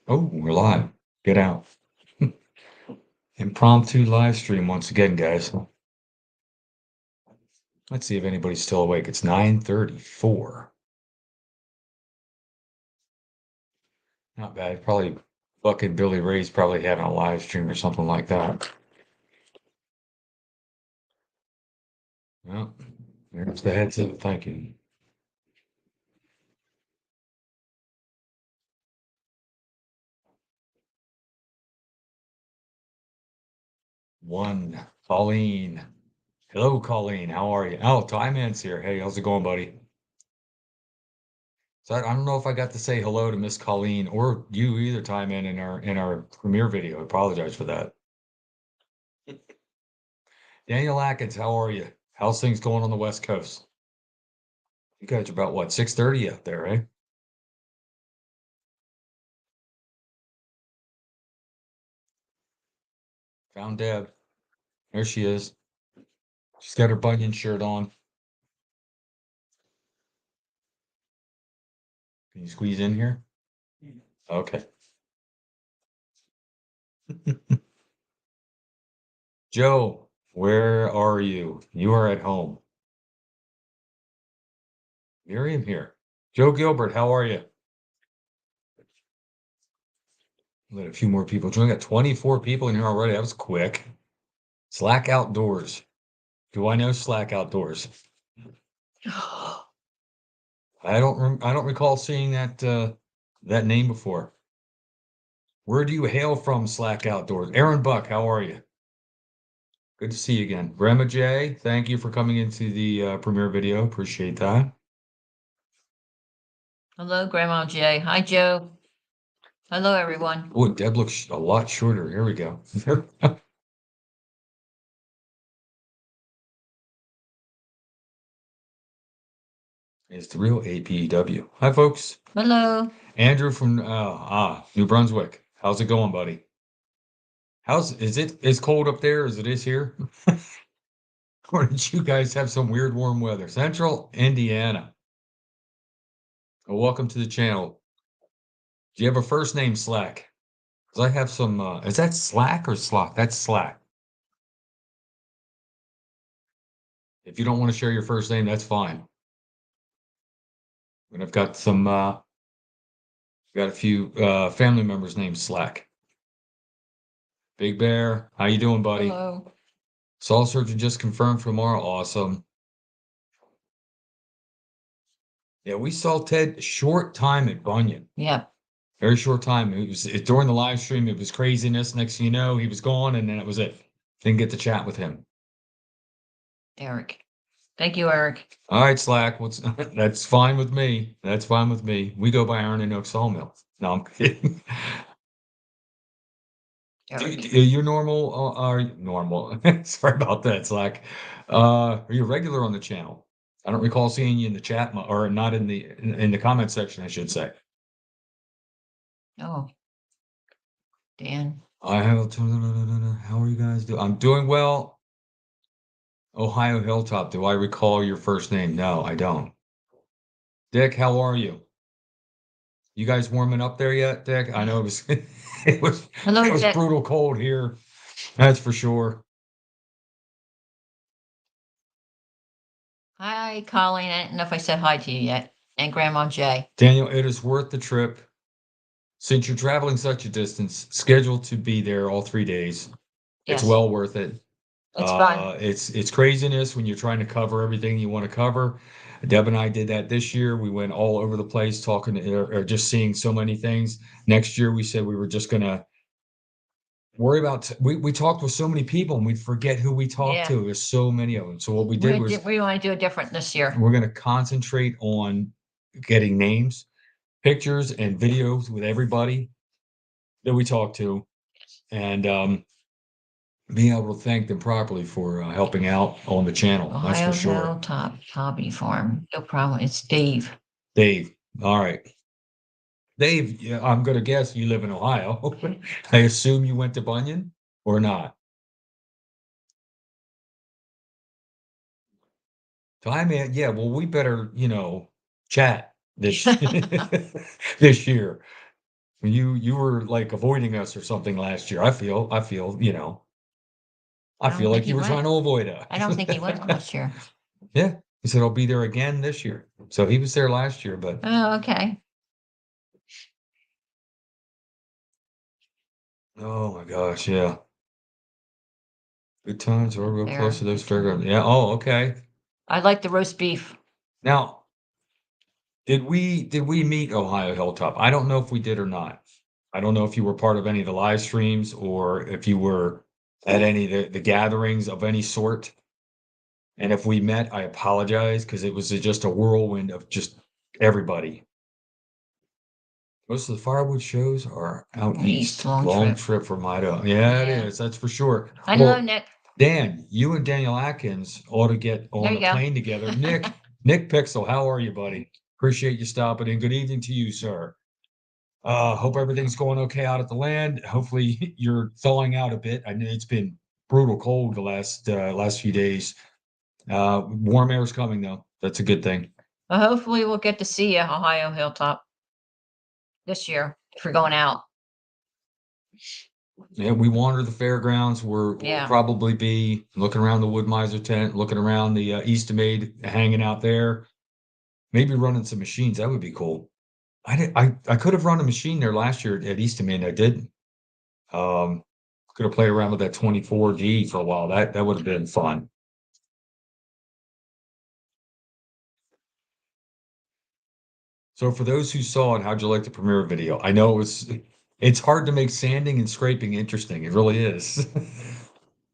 Oh, we're live. Get out. Impromptu live stream once again, guys. Let's see if anybody's still awake. It's 9:34. Not bad. Probably fucking Billy Ray's probably having a live stream or something like that. Well, there's the headset. Thank you. One. Colleen. Hello, Colleen. How are you? Oh, Man's here. Hey, how's it going, buddy? So I don't know if I got to say hello to Miss Colleen or you either, Man, in our premiere video. I apologize for that. Daniel Atkins, how are you? How's things going on the West Coast? You guys are about what, 6:30 out there, eh? Found Deb. There she is. She's got her Bunyan shirt on. Can you squeeze in here? Okay. Joe, where are you? You are at home. Miriam here. Joe Gilbert, how are you? Let a few more people join. Got 24 people in here already. That was quick. Slack Outdoors. Do I know Slack Outdoors? I don't recall seeing that name before. Where do you hail from, Slack Outdoors? Aaron Buck, how are you? Good to see you again. Grandma Jay, thank you for coming into the premiere video. Appreciate that. Hello, Grandma Jay. Hi, Joe. Hello, everyone. Oh, Deb looks a lot shorter. Here we go. It's the real APW. Hi, folks. Hello. Andrew from New Brunswick. How's it going, buddy? Is it as cold up there as it is here? Or did you guys have some weird warm weather? Central Indiana. Well, welcome to the channel. Do you have a first name, Slack? Because I have some, is that Slack or Slack? That's Slack. If you don't want to share your first name, that's fine. And I've got got a few family members named Slack. Big Bear, how you doing, buddy? Hello. Soul Surgeon just confirmed for tomorrow. Awesome. Yeah, we saw Ted short time at Bunyan. Yeah. Very short time. During the live stream, it was craziness. Next thing you know, he was gone, and then it was it. Didn't get to chat with him. Eric. Thank you, Eric. All right, Slack. That's fine with me. That's fine with me. We go by Iron and Oak Sawmill. No, I'm kidding. You're normal. Are you normal? Sorry about that, Slack. Are you regular on the channel? I don't recall seeing you in the chat or not in the comment section, I should say. Oh, Dan. I have. How are you guys doing? I'm doing well. Ohio Hilltop. Do I recall your first name? No, I don't. Dick, how are you? You guys warming up there yet, Dick? I know it was Hello, it was Dick. brutal cold here. That's for sure. Hi, Colleen. I don't know if I said hi to you yet. And Grandma Jay. Daniel, it is worth the trip. Since you're traveling such a distance, scheduled to be there all 3 days. It's Yes. well worth it. It's fun. It's craziness when you're trying to cover everything you want to cover. Deb and I did that this year. We went all over the place talking or just seeing so many things. Next year, we said we were just gonna worry about. We talked with so many people and we'd forget who we talked Yeah. to. There's so many of them. So what we did was We want to do it different this year. we're going to concentrate on getting names, pictures, and videos with everybody that we talk to, and being able to thank them properly for helping out on the channel. That's Ohio for sure. Hilltop Hobby Farm. No problem. It's Dave. Dave. All right. Dave, yeah, I'm going to guess you live in Ohio. I assume you went to Bunyan or not? Man, yeah, well, we better, chat this this year. You were like avoiding us or something last year. I feel, I feel I don't like think he you were went. trying to avoid us. I don't think he went last year. Yeah, he said I'll be there again this year. So he was there last year, but Oh, okay. oh my gosh, yeah. Good times. We're real There, close to those good fairgrounds. time. Yeah. Oh, okay. I like the roast beef. Now, did we meet Ohio Hilltop? I don't know if we did or not. I don't know if you were part of any of the live streams or if you were at any of the gatherings of any sort. And if we met, I apologize because it was just a whirlwind of just everybody. Most of the firewood shows are out East, east. long Long trip. trip from Idaho. Yeah, it Yeah. is. That's for sure. Hello, Well, Nick. Dan, you and Daniel Atkins ought to get There on you a go. plane together. Nick Pixel, how are you, buddy? Appreciate you stopping in. Good evening to you, sir. Hope everything's going okay out at the land. Hopefully you're thawing out a bit. I know it's been brutal cold the last few days. Warm air is coming though. That's a good thing. Well, hopefully we'll get to see you, Ohio Hilltop, this year if we're going out. Yeah, we wander the fairgrounds. We'll Yeah. probably be looking around the Wood Miser tent, looking around the Eastimade, hanging out there. Maybe running some machines. That would be cool. I could have run a machine there last year at Eastimade. I didn't. Could have played around with that 24D for a while. That would have been fun. So for those who saw it, how'd you like the premiere video? I know it's hard to make sanding and scraping interesting. It really is.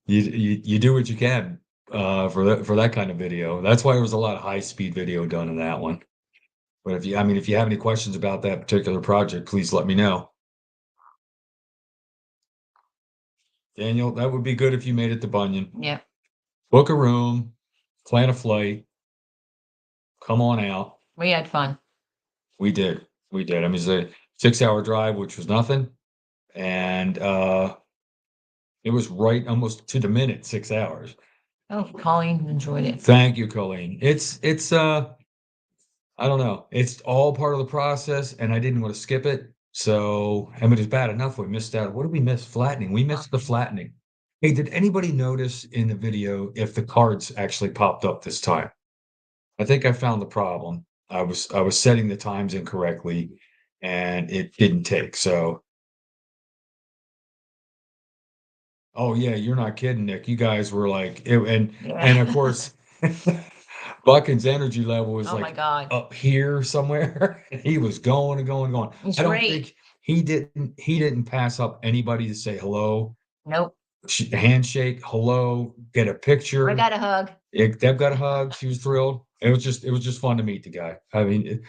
You do what you can for that kind of video. That's why there was a lot of high speed video done in that one. But if you have any questions about that particular project, please let me know. Daniel, that would be good if you made it to Bunyan. Yeah. Book a room, plan a flight, come on out. We had fun. We did. We did. I mean, it's a 6 hour drive, which was nothing. And it was right almost to the minute, 6 hours. Oh, Colleen enjoyed it. Thank you, Colleen. It's I don't know. It's all part of the process, and I didn't want to skip it. So, I mean, it's bad enough we missed out. What did we miss? Flattening. We missed the flattening. Hey, did anybody notice in the video if the cards actually popped up this time? I think I found the problem. I was setting the times incorrectly, and it didn't take. So, oh yeah, you're not kidding, Nick. You guys were like, and Yeah. of course, Buchan's energy level was Oh my like God. up here somewhere. He was going and going and going. He's I don't great. think he didn't pass up anybody to say hello, Nope. handshake, hello, get a picture. I got a hug. Deb got a hug. She was thrilled. It was just fun to meet the guy. I mean,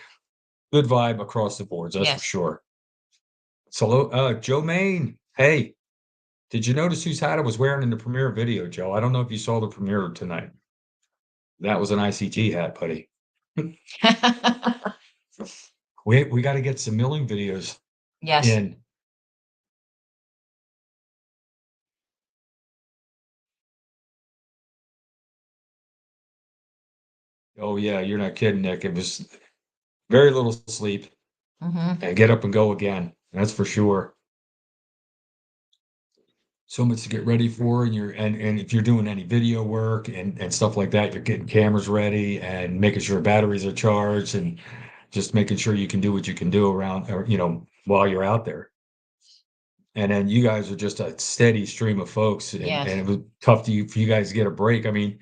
good vibe across the boards, that's for Yes. sure. So, Joe Main. Hey, did you notice whose hat I was wearing in the premiere video, Joe? I don't know if you saw the premiere tonight. That was an ICT hat, buddy. We got to get some milling videos Yes. in. Oh yeah, you're not kidding, Nick. It was very little sleep Mm-hmm. and get up and go again. That's for sure. So much to get ready for, and if you're doing any video work and stuff like that, you're getting cameras ready and making sure batteries are charged and just making sure you can do what you can do around or while you're out there. And then you guys are just a steady stream of folks, and Yes. it was tough for you guys to get a break. I mean,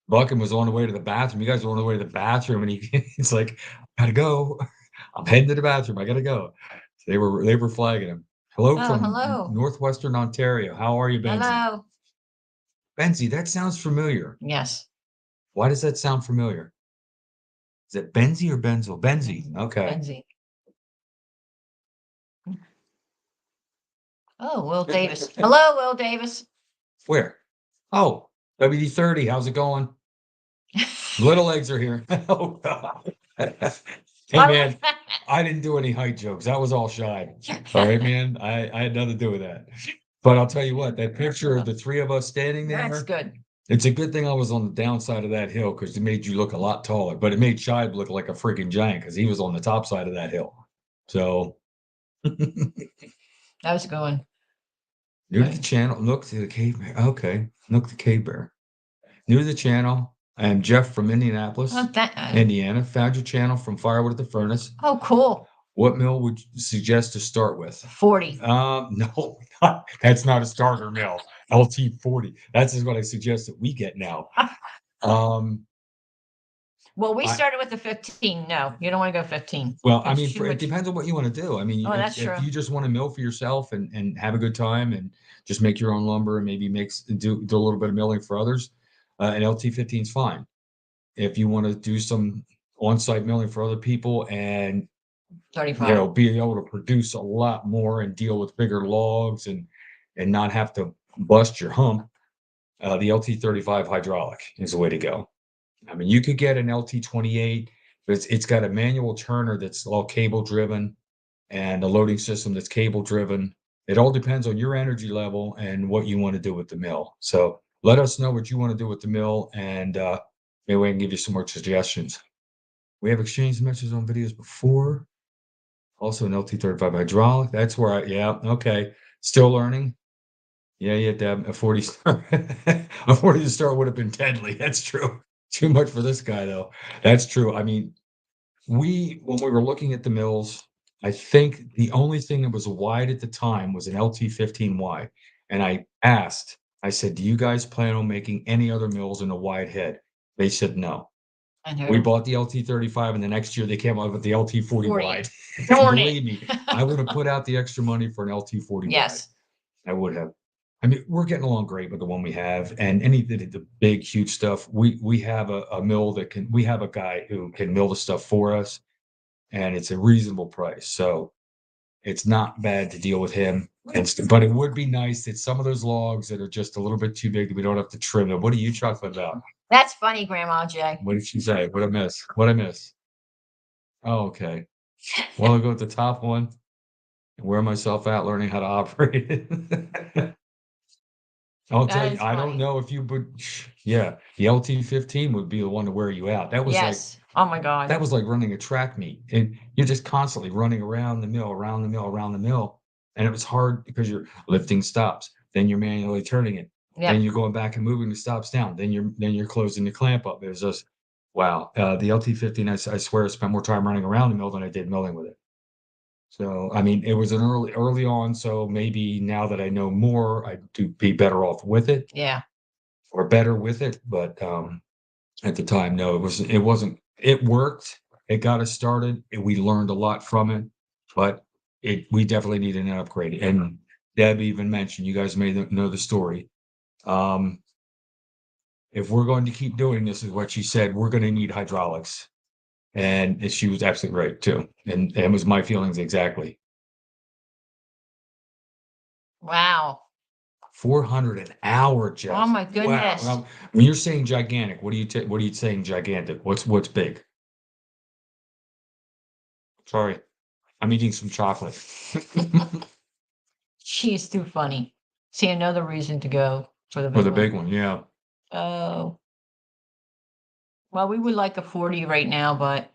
Buckham was on the way to the bathroom. You guys were on the way to the bathroom, and he's like, "Gotta go. I'm heading to the bathroom. I gotta go." So they were flagging him. Hello Oh, from hello. Northwestern Ontario. How are you, Benzie? Hello. Benzie, that sounds familiar. Yes. Why does that sound familiar? Is it Benzie or Benzel? Benzie. Okay. Benzie. Oh, Will Davis. Hello, Will Davis. Where? Oh, WD-30. How's it going? Little legs are here. Oh, God. Hey, man, I didn't do any height jokes. That was all shy. All right, man. I had nothing to do with that. But I'll tell you what, that picture of the three of us standing there, That's good. it's a good thing I was on the downside of that hill because it made you look a lot taller. But it made Shive look like a freaking giant because he was on the top side of that hill. So That was a good one. New to the channel. Look to the Cave Bear. Okay. Look to Cave Bear. New to the channel. I am Jeff from Indianapolis, Oh, Indiana. Found your channel from Firewood at the Furnace. oh, cool. What mill would you suggest to start with? 40. No, that's not a starter mill. LT40. That's is what I suggest that we get now. Well, we I- started with the 15. No, you don't want to go 15. Well, I It's mean, too it much. depends on what you want to do. I mean, Oh, that's if true. you just want to mill for yourself and have a good time and just make your own lumber and maybe do a little bit of milling for others, an LT15 is fine. If you want to do some on-site milling for other people and 35. be able to produce a lot more and deal with bigger logs and not have to bust your hump, the LT35 hydraulic is the way to go. I mean, you could get an LT28, but it's got a manual turner that's all cable driven and a loading system that's cable driven. It all depends on your energy level and what you want to do with the mill. So let us know what you want to do with the mill, and maybe we can give you some more suggestions. We have exchanged messages on videos before. Also an LT35 hydraulic. That's where yeah, okay. Still learning. Yeah, Deb. A 40 star. A 40 star would have been deadly. That's true. Too much for this guy, though. That's true. I mean, when we were looking at the mills, I think the only thing that was wide at the time was an LT15Y. And I said, do you guys plan on making any other mills in a wide head? They said no. We bought the LT35, and the next year they came out with the LT40 40. wide. Darn it. Believe me, I would have put out the extra money for an LT40 wide. Yes. I would have. I mean, we're getting along great with the one we have, and the big, huge stuff. We have a mill that we have a guy who can mill the stuff for us, and it's a reasonable price. So it's not bad to deal with him. But it would be nice that some of those logs that are just a little bit too big, we don't have to trim them. What are you chuckling about? That's funny, Grandma Jay. What did she say? What I miss? What I miss? Oh, okay. Well, I'll go with the top one and wear myself out learning how to operate it. I'll tell you, I don't know if you would. Yeah, the LT15 would be the one to wear you out. That was like, Yes. Oh my God. that was like running a track meet. And you're just constantly running around the mill, around the mill, around the mill. And it was hard because you're lifting stops, then you're manually turning it, then Yeah. you're going back and moving the stops down, then you're closing the clamp up. It was just wow. The LT15, I swear, I spent more time running around the mill than I did milling with it. So, I mean, it was an early on, so maybe now that I know more, I do be better off with it Yeah. or better with it. But at the time, no, it wasn't. It worked. It got us started. And we learned a lot from it, but we definitely needed an upgrade. And Deb even mentioned, you guys may know the story. If we're going to keep doing this, is what she said, we're going to need hydraulics. And she was absolutely right too. And it was my feelings exactly. Wow. 400 an hour, Jeff. Oh my goodness. Wow. When you're saying gigantic, what are you saying gigantic? What's big? Sorry, I'm eating some chocolate. She's too funny. See, another reason to go for the For the big big one, yeah. Oh. Well, we would like a 40 right now, but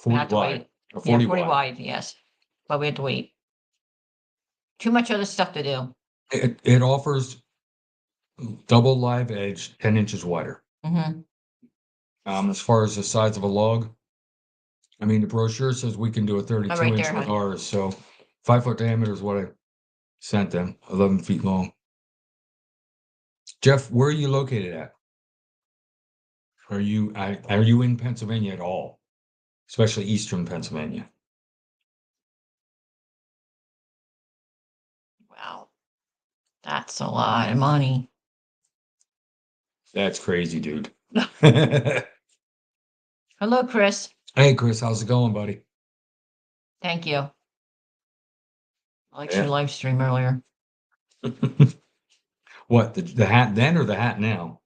we 40 have to wide. wait. A Yeah, 40 40 wide. wide, yes. But we have to wait. Too much other stuff to do. It offers double live edge, 10 inches wider. Mm-hmm. As far as the size of a log, I mean, the brochure says we can do a 32 right inch there, with honey. ours. So 5-foot diameter is what I sent them, 11 feet long. Jeff, where are you located at? Are you in Pennsylvania at all? Especially Eastern Pennsylvania? Wow. That's a lot of money. That's crazy, dude. Hello, Chris. Hey, Chris, how's it going, buddy? Thank you. I liked Yeah. your live stream earlier. What, the hat then or the hat now?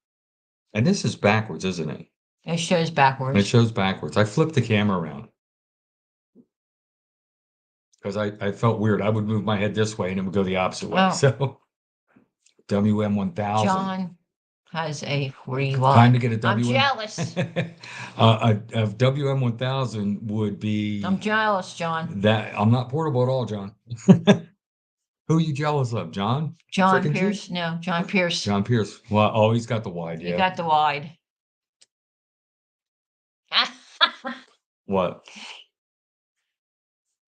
And this is backwards, isn't it? It shows It backwards. shows backwards. I flipped the camera around because I felt weird. I would move my head this way and it would go the opposite way. Oh. So WM1000. John. has a free Time wine. to get a I'm WM. jealous. A WM1000 would be I'm jealous, John. that. I'm not portable at all, John. Who are you jealous of, John? John Frickin' G? Pierce. No, John Pierce. John Pierce. Well, oh, he's got the wide, You yeah. got the wide. What?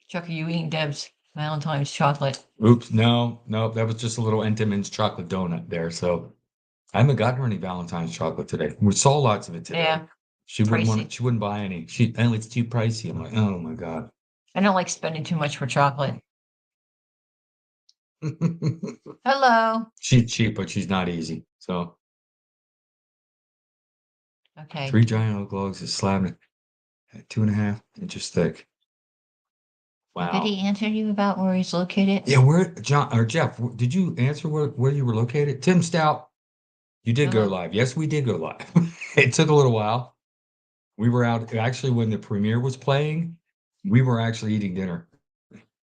Chuck, are you eating Deb's Valentine's chocolate? Oops, no, that was just a little Entenmann's chocolate donut there. So I haven't gotten her any Valentine's chocolate today. We saw lots of it today. Yeah. She wouldn't want Pricey. it. She wouldn't buy any. It's too pricey. I'm like, oh my God. I don't like spending too much for chocolate. Hello. She's cheap, but she's not easy. So Okay. 3 giant oak logs is slabbed at 2.5 inches thick. Wow. Did he answer you about where he's located? Yeah, where John or Jeff, did you answer where you were located? Tim Stout, you did go Hello. live. Yes, we did go live. It took a little while. We were out actually when the premiere was playing, we were actually eating dinner.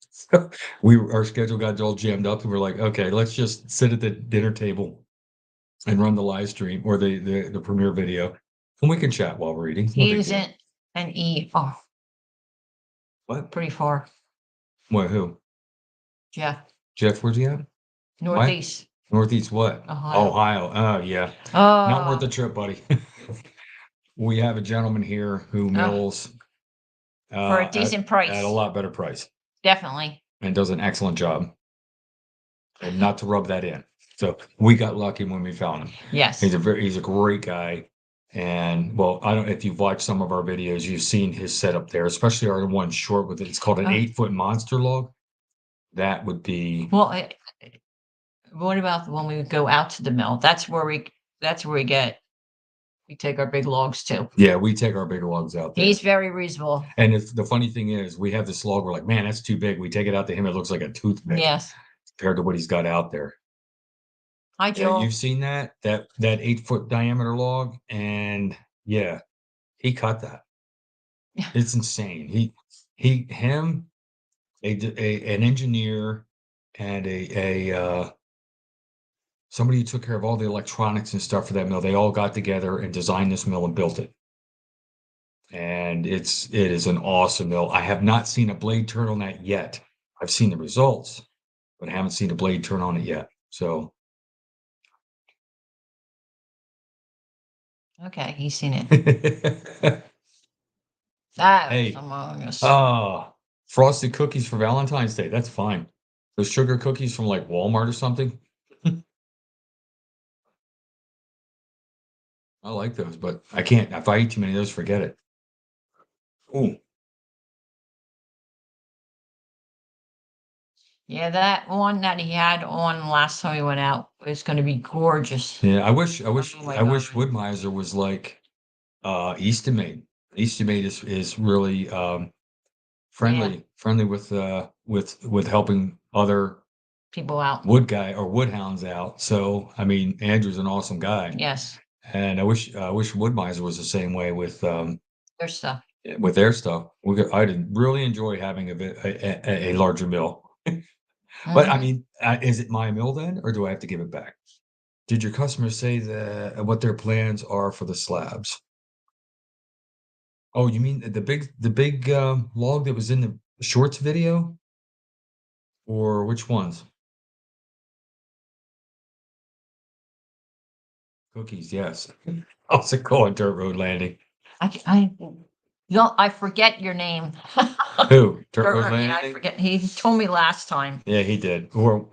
So our schedule got all jammed up and we're like, okay, let's just sit at the dinner table and run the live stream or the premiere video. And we can chat while we're eating. No big He's deal. in an E. Oh, What? pretty far. What? Who? Jeff. Jeff, where's he at? Northeast. Northeast what? Ohio. Ohio. Oh, yeah. Not worth Oh, the trip, buddy. We have a gentleman here who mills for a decent price. at a lot better price Definitely. and does an excellent job. And not to rub that in. So we got lucky when we found him. Yes. He's a great guy. And well, I don't if you've watched some of our videos, you've seen his setup there, especially our one short with it. It's called an 8-foot monster log. That would be Well, what about when we go out to the mill? That's where we take our big logs to. yeah, we take our bigger logs out there. He's very reasonable. And the funny thing is, we have this log. We're like, man, that's too big. We take it out to him. It looks like a toothpick Yes. compared to what he's got out there. Hi, Yeah, Joel. you've seen that 8-foot diameter log, and yeah, he cut that. Yeah. It's insane. An engineer and somebody who took care of all the electronics and stuff for that mill. They all got together and designed this mill and built it. And it is an awesome mill. I have not seen a blade turn on that yet. I've seen the results, but I haven't seen a blade turn on it yet. So Okay, he's seen it. That Hey. was Among Us. Frosted cookies for Valentine's Day. That's fine. Those sugar cookies from like Walmart or something. I like those, but I can't. If I eat too many of those, forget it. Ooh. Yeah, that one that he had on last time we went out is going to be gorgeous. Yeah, I wish Oh my God. Woodmiser was like Eastimate. Eastimate is really friendly with helping other People out. woodhounds out. So I mean, Andrew's an awesome guy. Yes, And I wish Woodmiser was the same way with their stuff. their stuff. I did really enjoy having a larger mill. But I Mhm. mean, is it my mill then, or do I have to give it back? Did your customers say what their plans are for the slabs? Oh, you mean the big log that was in the shorts video, or which ones? Cookies, yes. How's it going, Dirt Road Landing? I forget your name. Who? Dirt Road Yeah, I Landing? forget. He told me last time. Yeah, he did. Or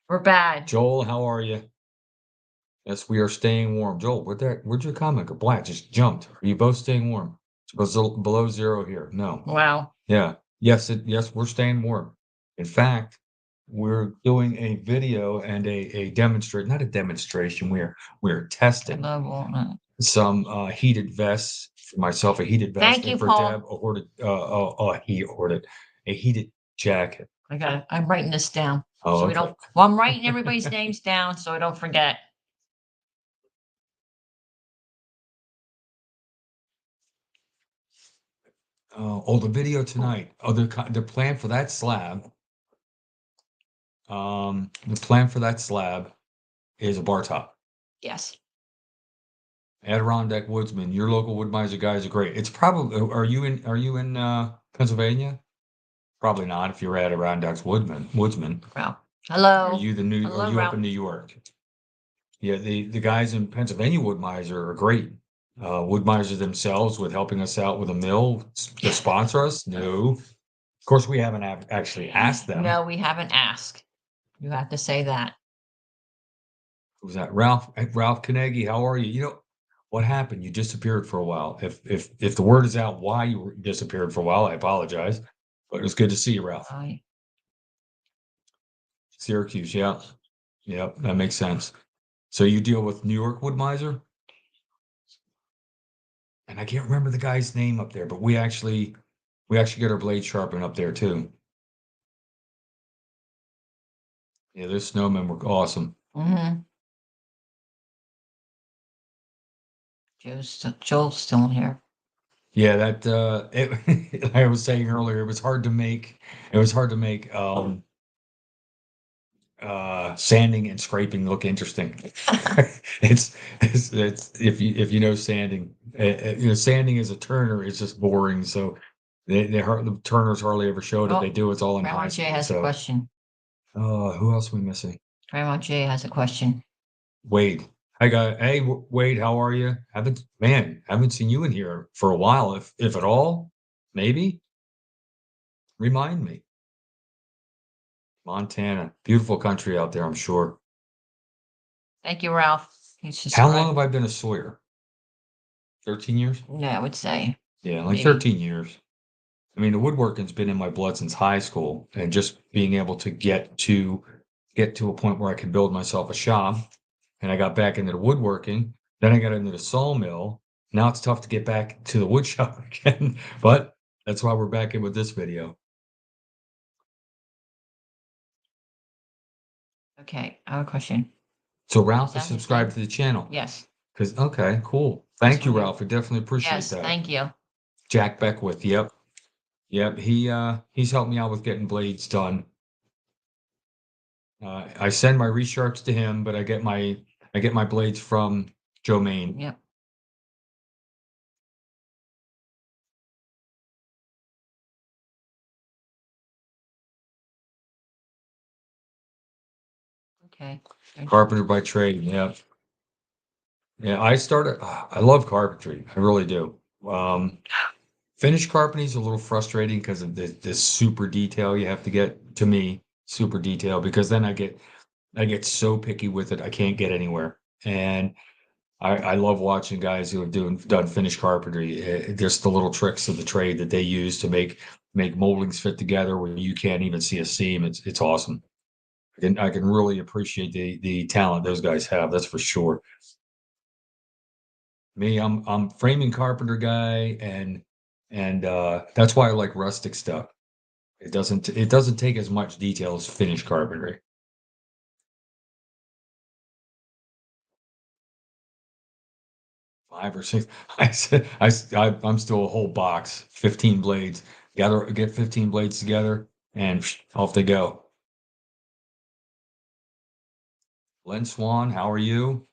We're bad. Joel, how are you? Yes, we are staying warm. Joel, where'd your comment go? Black just jumped. Are you both staying warm? It's below 0 here. No. Wow. Yeah. Yes, we're staying warm. In fact, we're doing a video and not a demonstration. We're I testing love walnut. some heated vests for myself, a heated vest, Thank and you, for Paul. Deb, he ordered a heated jacket. I'm writing this down. Oh, So we okay. don't. Well, I'm writing everybody's names down so I don't forget. The video tonight. Oh, the plan for that slab. The plan for that slab is a bar top. Yes. Adirondack Woodsman, your local Wood-Mizer guys are great. It's probably, are you in Pennsylvania? Probably not if you're Adirondack's Woodsman. Ralph. Are Hello. you are Hello, you up Ralph. in New York? Yeah, the guys in Pennsylvania Wood-Mizer are great. Wood-Mizer themselves with helping us out with a mill to sponsor us. No, of course we haven't actually asked them. No, we haven't asked. You have to say that. Who's that? Ralph Carnegie, how are you? You know what happened? You disappeared for a while. If the word is out why you disappeared for a while, I apologize. But it was good to see you, Ralph. Bye. Syracuse, yeah. Yep, that makes sense. So you deal with New York Wood-Mizer? And I can't remember the guy's name up there, but we actually get our blade sharpened up there too. Yeah, those snowmen were awesome. Mm-hmm. Joel's still in here. Yeah, that I was saying earlier, it was hard to make sanding and scraping look interesting. It's if you know sanding, you know sanding as a turner is just boring. So the turners hardly ever show it. If Oh, they do, it's all in Grandma high Jay school. has a So, question. who else are we missing? Grandma Jay has a question. Wade. Hey Wade, how are you? Haven't seen you in here for a while, if at all. Maybe remind me. Montana, beautiful country out there, I'm sure. Thank you, Ralph. He's just How long have I been a Sawyer? 13 years? Yeah, I would say. Yeah, like Maybe. 13 years. I mean, the woodworking's been in my blood since high school, and just being able to get to a point where I could build myself a shop, and I got back into the woodworking. Then I got into the sawmill. Now it's tough to get back to the wood shop again, but that's why we're back in with this video. Okay, I have a question. So Ralph that is his subscribed name? to the channel. Yes. Because okay, cool. Thank you, one here. Ralph. I definitely appreciate Yes, that. thank you. Jack Beckwith. Yep. Yep. He's helped me out with getting blades done. I send my resharps to him, but I get my blades from Joe Main. Yep. Okay. Carpenter by trade. Yep. Yeah, I love carpentry. I really do. Finished carpentry is a little frustrating because of the super detail you have to get to me, super detail, because then I get so picky with it, I can't get anywhere. And I love watching guys who have done finished carpentry. Just the little tricks of the trade that they use to make moldings fit together where you can't even see a seam. It's awesome. I can really appreciate the talent those guys have. That's for sure. Me, I'm framing carpenter guy, and that's why I like rustic stuff. It doesn't take as much detail as finished carpentry. Five or six. I'm still a whole box, 15 blades. Get 15 blades together, and off they go. Len Swan, how are you?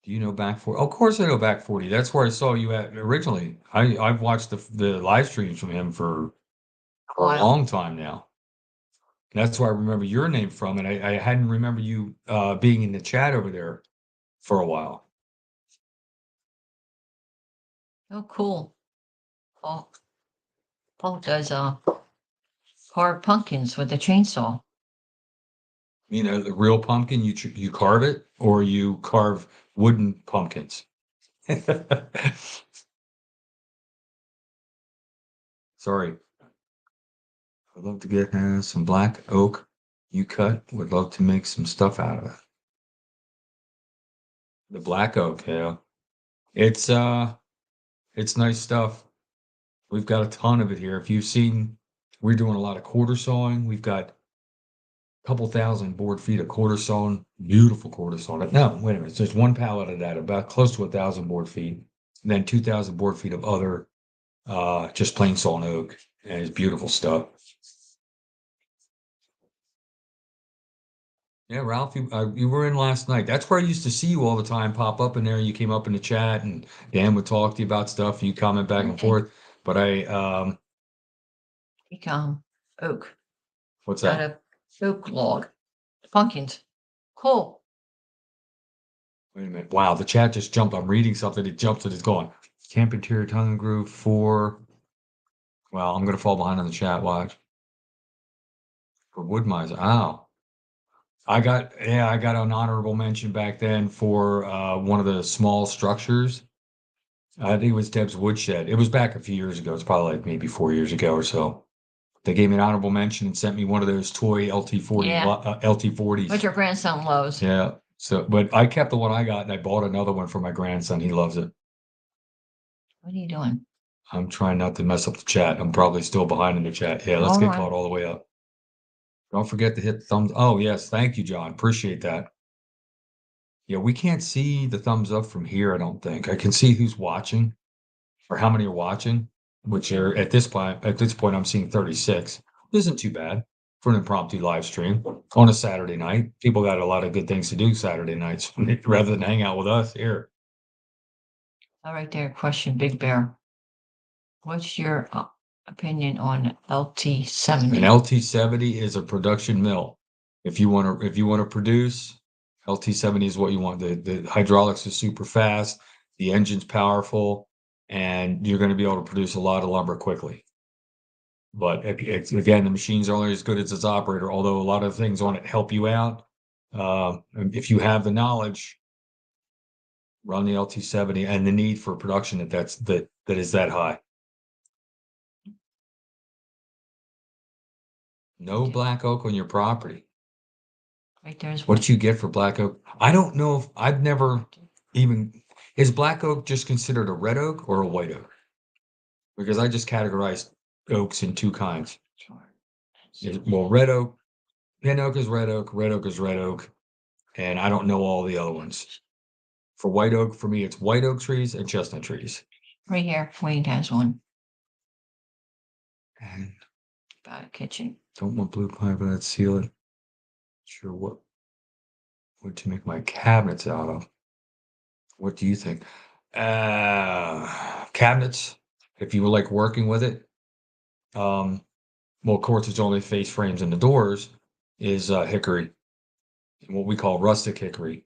Do you know Back 40? Of course I know Back 40. That's where I saw you at originally. I've watched the live streams from him for a Wow. long time now. That's where I remember your name from, and I hadn't remembered you being in the chat over there for a while. Oh, cool. Paul does carve pumpkins with a chainsaw. You know, the real pumpkin, you carve it, or you carve wooden pumpkins. Sorry. I'd love to get some black oak you cut. Would love to make some stuff out of it. The black oak, yeah. It's nice stuff. We've got a ton of it here. If you've seen, we're doing a lot of quarter sawing. We've got a couple thousand board feet of quarter sawn, beautiful quarter sawn. No, wait a minute. There's one pallet of that, about close to 1,000 board feet, and then 2,000 board feet of other just plain sawn oak. And it's beautiful stuff. Yeah, Ralph, you were in last night. That's where I used to see you all the time, pop up in there. You came up in the chat, and Dan would talk to you about stuff. You comment back and Okay. forth. But Become oak what's out that? of oak log. Pumpkins. Cool. Wait a minute. Wow, the chat just jumped. I'm reading something. It jumps and it's gone. Camp Interior Tongue and Groove for. Well, I'm gonna fall behind on the chat. Watch. For Wood Miser. Oh, I got an honorable mention back then for one of the small structures. I think it was Deb's Woodshed. It was back a few years ago. It's probably like maybe 4 years ago or so. They gave me an honorable mention and sent me one of those toy LT40 Yeah. Which LT40s. your grandson loves. Yeah. So, but I kept the one I got and I bought another one for my grandson. He loves it. What are you doing? I'm trying not to mess up the chat. I'm probably still behind in the chat. Yeah, let's Hold get on. caught all the way up. Don't forget to hit the thumbs. Oh, yes. Thank you, John. Appreciate that. Yeah, we can't see the thumbs up from here, I don't think. I can see who's watching or how many are watching, which are at this point, I'm seeing 36. Isn't too bad for an impromptu live stream on a Saturday night. People got a lot of good things to do Saturday nights rather than hang out with us here. All right there. Question, Big Bear. What's your opinion on LT70? An LT70 is a production mill. If you want to produce, LT70 is what you want. The hydraulics is super fast, the engine's powerful, and you're going to be able to produce a lot of lumber quickly. But again, the machine's only as good as its operator, although a lot of things on it help you out. If you have the knowledge, run the LT70 and the need for production that is that high. No black oak on your property. Right there's What did you get for black oak? I don't know if I've never even, is black oak just considered a red oak or a white oak? Because I just categorized oaks in two kinds. Well, red oak, pin oak is red oak, red oak is red oak, and I don't know all the other ones. For white oak, for me, it's white oak trees and chestnut trees. right here. Wayne has one. And About a kitchen. don't want blue pine, but let's seal it. Sure, what to make my cabinets out of? What do you think? Cabinets, if you like working with it. Well, of course, it's only face frames in the doors is hickory, what we call rustic hickory.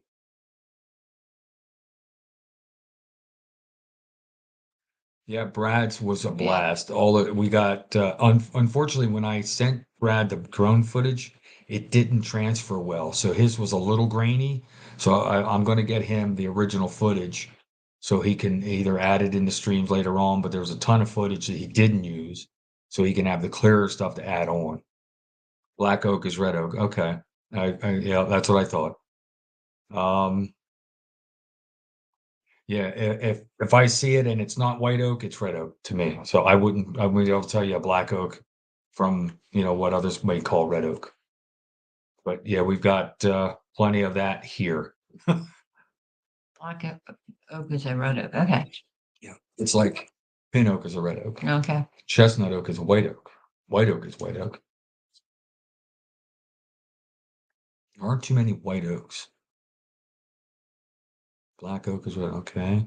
Yeah, Brad's was a blast. All that we got, unfortunately, when I sent Brad the drone footage, it didn't transfer well. So his was a little grainy. So I'm going to get him the original footage so he can either add it in the streams later on, but there's a ton of footage that he didn't use. So he can have the clearer stuff to add on. Black oak is red oak. Okay. Yeah, that's what I thought. Yeah, if I see it and it's not white oak, it's red oak to me. So I wouldn't be able to tell you a black oak from, what others may call red oak. But yeah, we've got plenty of that here. Black oak is a red oak. Okay. Yeah, it's like pin oak is a red oak. Okay. Chestnut oak is a white oak. White oak is white oak. There aren't too many white oaks. Black oak is red. Okay.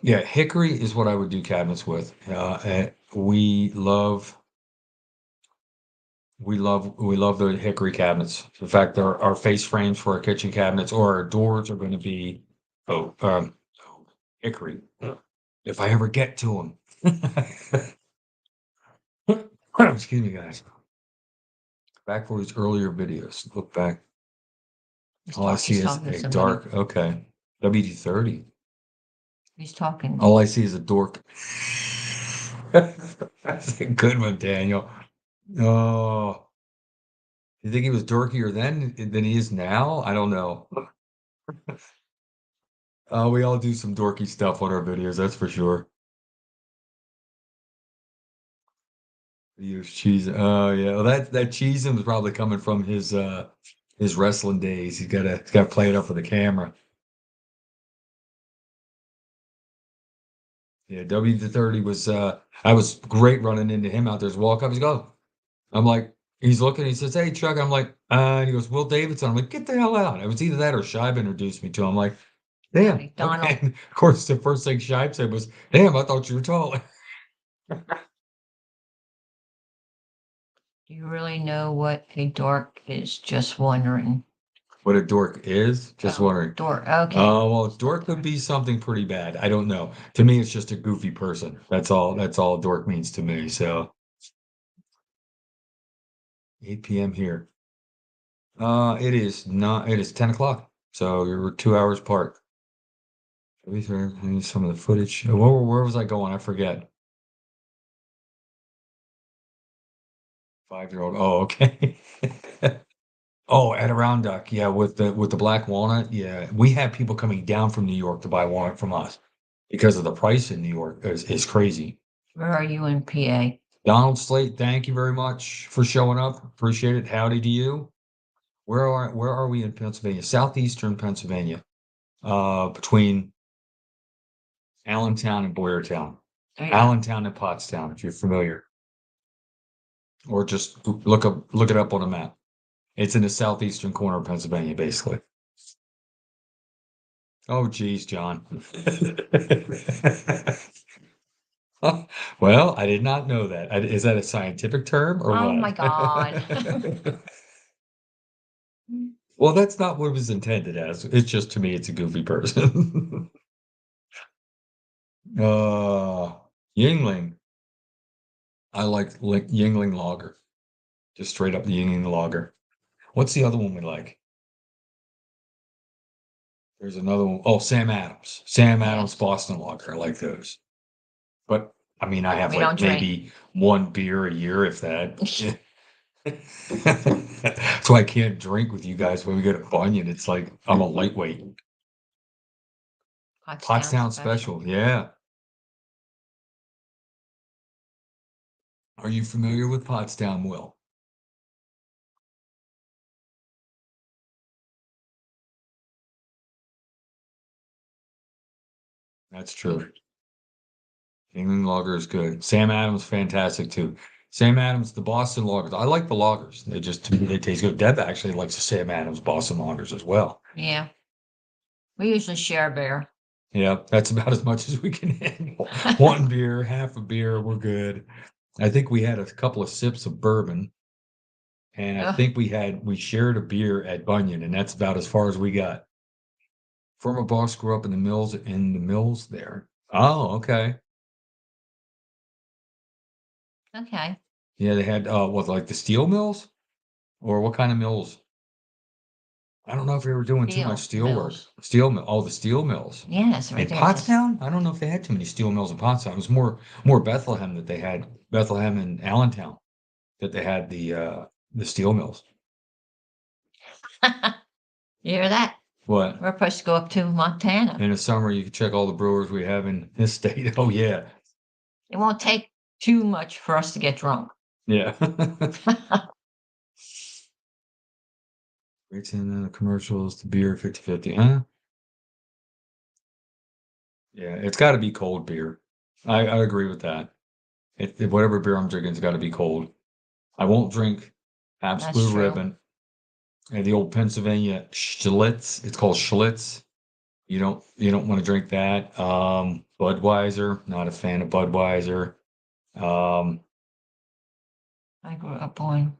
Yeah, hickory is what I would do cabinets with. We love the hickory cabinets. In fact, our face frames for our kitchen cabinets or our doors are going to be hickory. If I ever get to them. Excuse me, guys. Back for his earlier videos. Look back. All I see is a dark. Okay, WD-30. He's talking. All I see is a dork. That's a good one, Daniel. Oh. You think he was dorkier then than he is now? I don't know. We all do some dorky stuff on our videos, that's for sure. Use cheese. Oh yeah. Well, that cheesing was probably coming from his wrestling days. He's gotta play it up for the camera. Yeah, W30 was I was great running into him out there. Walk up, he's go. I'm like, He's looking, he says, "Hey, Chuck." I'm like, and he goes, "Will Davidson." I'm like, "Get the hell out." It was either that or Shibe introduced me to him. I'm like, damn. Donald. Okay. Of course, the first thing Shibe said was, "Damn, I thought you were tall." Do you really know what a dork is? Just wondering. What a dork is? Just Oh, wondering. dork. Okay. Oh, well, dork could be something pretty bad. I don't know. To me, it's just a goofy person. That's all. That's all dork means to me. So 8 p.m. here. It is not. It is 10 o'clock. So you're 2 hours apart. Some of the footage. Where was I going? I forget. 5-year-old. Oh, okay. Oh, Adirondack. Yeah, with the black walnut. Yeah, we have people coming down from New York to buy walnut from us because of the price in New York is crazy. Where are you in PA? Donald Slate, thank you very much for showing up. Appreciate it. Howdy to you. Where are we in Pennsylvania? Southeastern Pennsylvania, between Allentown and Boyertown. Yeah. Allentown and Pottstown, if you're familiar, or just look it up on a map. It's in the southeastern corner of Pennsylvania, basically. Oh, geez, John. Well, I did not know that. Is that a scientific term or Oh what? my God. Well, that's not what it was intended as. It's just to me, it's a goofy person. Uh, Yingling. I like Yingling Lager. Just straight up the Yingling Lager. What's the other one we like? There's another one. Oh, Sam Adams. Sam Adams Yes. Boston Lager. I like those. But I mean, I have We like don't drink. maybe one beer a year, if that. So I can't drink with you guys when we go to Bunyan. It's like I'm a lightweight. Pottstown Special. Yeah. Are you familiar with Pottstown, Will? That's true. England lager is good. Sam Adams, fantastic too. Sam Adams, the Boston lagers. I like the lagers. They just, to me, they taste good. Deb actually likes the Sam Adams Boston lagers as well. Yeah. We usually share beer. Yeah, that's about as much as we can handle. One beer, half a beer, we're good. I think we had a couple of sips of bourbon, and I Ugh. think we shared a beer at Bunyan, and that's about as far as we got. Former boss grew up in the mills there. Oh, okay. Okay. Yeah, they had what, like the steel mills? Or what kind of mills? I don't know if they were doing too much Steel steel work. mills. Steel mill. Oh, the steel mills. Yes, right In there. Just Pottstown? I don't know if they had too many steel mills in Pottstown. It was more Bethlehem that they had, Bethlehem and Allentown, that they had the steel mills. you hear that? What? We're supposed to go up to Montana. In the summer you can check all the brewers we have in this state. Oh yeah. It won't take too much for us to get drunk. Yeah. Rates in the commercials, the beer 50/50, huh? Yeah, it's got to be cold beer. I agree with that. If whatever beer I'm drinking, it's got to be cold. I won't drink That's Absolute true. Ribbon and the old Pennsylvania Schlitz. It's called Schlitz. You don't want to drink that. Budweiser, not a fan of Budweiser. Um, I grew up on.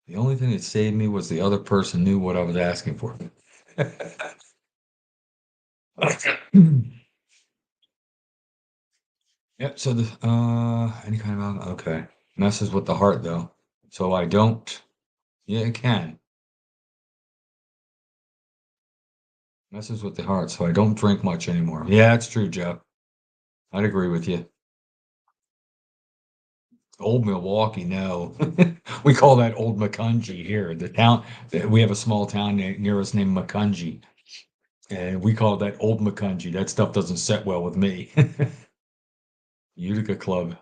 the only thing that saved me was the other person knew what I was asking for. Yep. So any kind of okay, messes with the heart though. So I don't. Yeah, it can messes with the heart. So I don't drink much anymore. Yeah, it's true, Jeff. I'd agree with you. Old Milwaukee, no. We call that Old Macungie here. The town we have a small town near us named Macungie, and we call that Old Macungie. That stuff doesn't set well with me. Utica Club.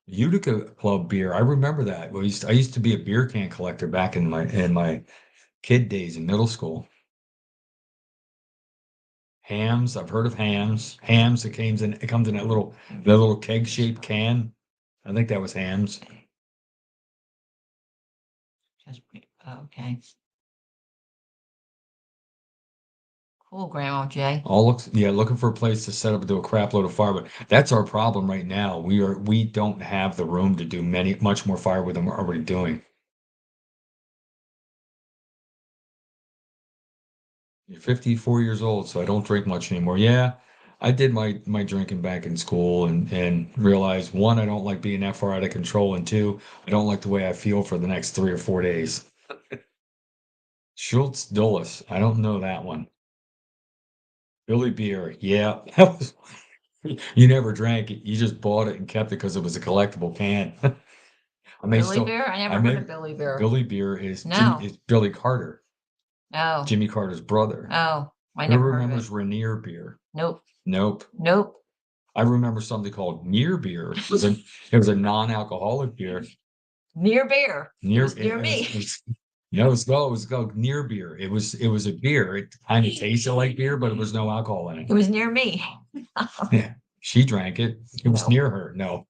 Utica Club beer. I remember that. I used to be a beer can collector back in my kid days in middle school. Hams. I've heard of Hams. Hams. It comes in that little keg shaped can. I think that was Hams. Okay. Cool, Grandma Jay. Looking for a place to set up and do a crap load of fire, but that's our problem right now. We don't have the room to do much more firewood than we're already doing. You're 54 years old, so I don't drink much anymore. Yeah, I did my drinking back in school and realized, one, I don't like being that far out of control, and two, I don't like the way I feel for the next 3 or 4 days. Schultz Dulles, I don't know that one. Billy Beer, yeah. You never drank it. You just bought it and kept it because it was a collectible can. I may Billy still, Bear? I I never may, heard of Billy Bear. Billy Beer is No. is Billy Carter, Oh, Jimmy Carter's brother. oh, I Who never heard of remembers it. Rainier Beer? Nope, Nope. nope. I remember something called Near Beer. It was a non-alcoholic beer. Near Bear. It Near was near it me. it was called Near Beer. It was a beer. It kind of tasted like beer, but it was no alcohol in It it. was near me. Yeah, she drank it. It was No. near her. No.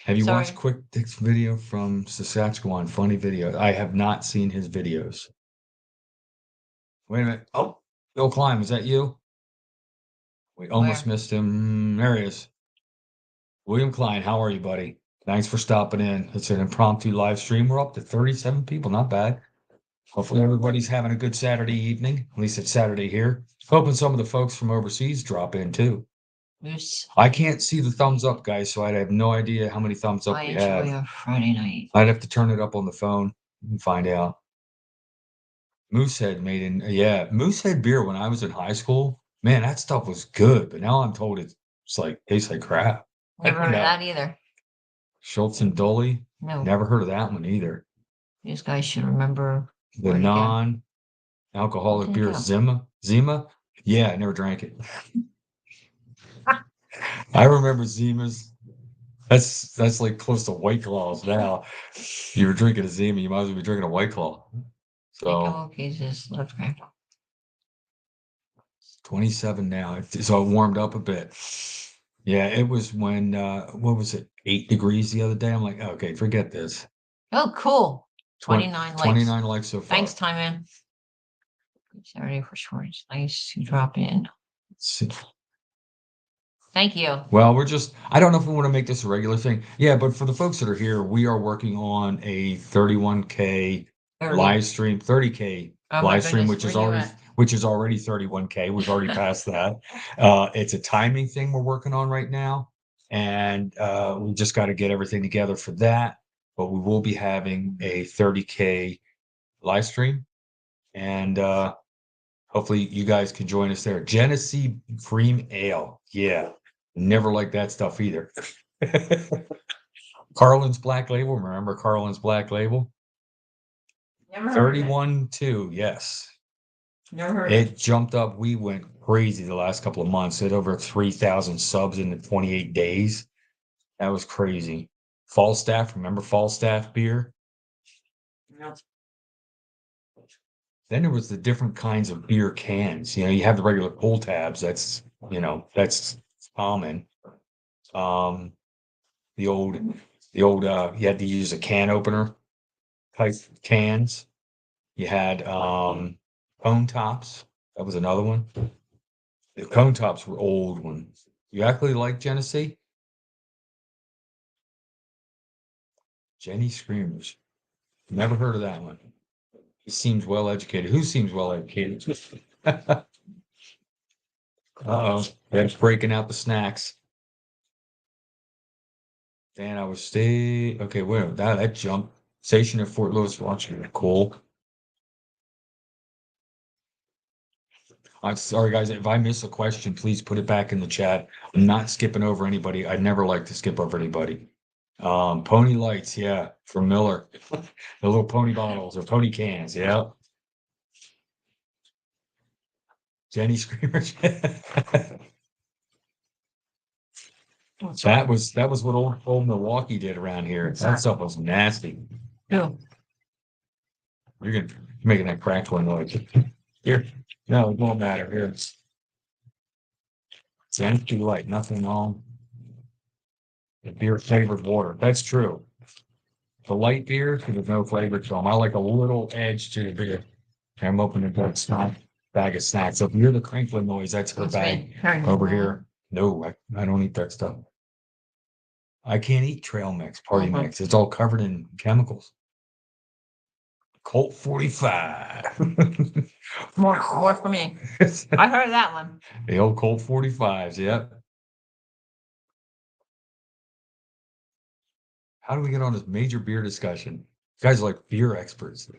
Have you watched Sorry. Quick Dick's video from Saskatchewan? Funny video. I have not seen his videos. Wait a minute. Oh, Bill Klein, is that you? We almost Where? missed him. There he is. William Klein, how are you, buddy? Thanks for stopping in. It's an impromptu live stream. We're up to 37 people. Not bad. Hopefully everybody's having a good Saturday evening. At least it's Saturday here. Hoping some of the folks from overseas drop in too. Moose. I can't see the thumbs up, guys, so I have no idea how many thumbs up I we enjoy have. a Friday night. I'd have to turn it up on the phone and find out. Moosehead Moosehead beer when I was in high school. Man, that stuff was good, but now I'm told it's like tastes like crap. Never heard of that either. Schultz and Dolly. No. Never heard of that one either. These guys should remember. The Where'd it go? non-alcoholic Where'd it beer, go? Zima. Yeah, I never drank it. I remember Zimas. That's like close to White Claws now. If you were drinking a Zima, you might as well be drinking a White Claw. So Cases left crack. 27 now. So it warmed up a bit. Yeah, it was when what was it? 8 degrees the other day. I'm like, okay, forget this. Oh, cool. 29 likes. 29 likes so far. Thanks, Time Man. Saturday for sure. It's nice to drop in. Thank you. Well, I don't know if we want to make this a regular thing. Yeah, but for the folks that are here, we are working on a 31K live stream, 30K Oh my live stream, goodness, which is already 31K. We've already passed that. It's a timing thing we're working on right now. And we just got to get everything together for that. But we will be having a 30K live stream. And hopefully you guys can join us there. Genesee Cream Ale. Yeah. Never liked that stuff either. Carlin's Black Label. Remember Carlin's Black Label? Never heard of it. 31.2. Yes. Never heard of it. It jumped up. We went crazy the last couple of months. It had over 3,000 subs in 28 days. That was crazy. Falstaff. Remember Falstaff beer? No. Then there was the different kinds of beer cans. You have the regular pull tabs. That's common. The old you had to use a can opener type cans. You had cone tops. That was another one. The cone tops were old ones. You actually like Genesee? Jenny Screamers. Never heard of that one. He seems well educated. Who seems well educated? Uh-oh. That's breaking out the snacks. Dan, I was okay, wait, that jumped. Station at Fort Lewis, Washington. Cool. I'm sorry, guys. If I miss a question, please put it back in the chat. I'm not skipping over anybody. I never like to skip over anybody. Pony Lights, yeah, from Miller. The little pony bottles or pony cans, yeah. Jenny Screamers. That was what old Milwaukee did around here. That stuff was nasty. Who? You're making that cracked one noise. Here. No, it won't matter. Here. It's empty light, nothing wrong. The beer flavored water. That's true. The light beer, there's no flavor to them. I like a little edge to the beer. I'm opening that snack bag of snacks. So if you hear the crinkling noise, that's her That's bag me. Turn over it on. here. No, I don't eat that stuff. I can't eat trail mix, party Mhm. mix. It's all covered in chemicals. Colt 45. More for me. I heard that one. The old Colt 45s. Yep. How do we get on this major beer discussion? You guys are like beer experts.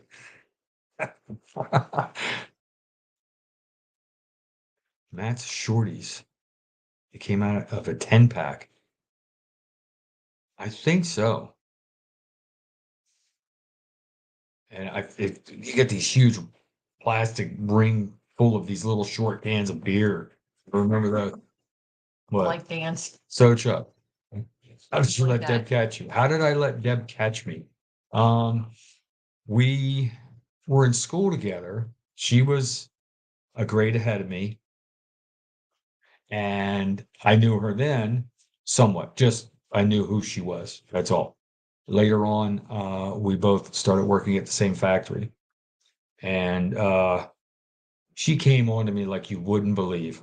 Matt's Shorties. It came out of a 10-pack. I think so. And you get these huge plastic ring full of these little short cans of beer. Remember that? I What? like dance. So Chuck, how did you Like let Deb that. catch you? How did I let Deb catch me? Um, we were in school together. She was a grade ahead of me, and I knew her then somewhat. Just I knew who she was. That's all. Later on, we both started working at the same factory, and she came on to me like you wouldn't believe.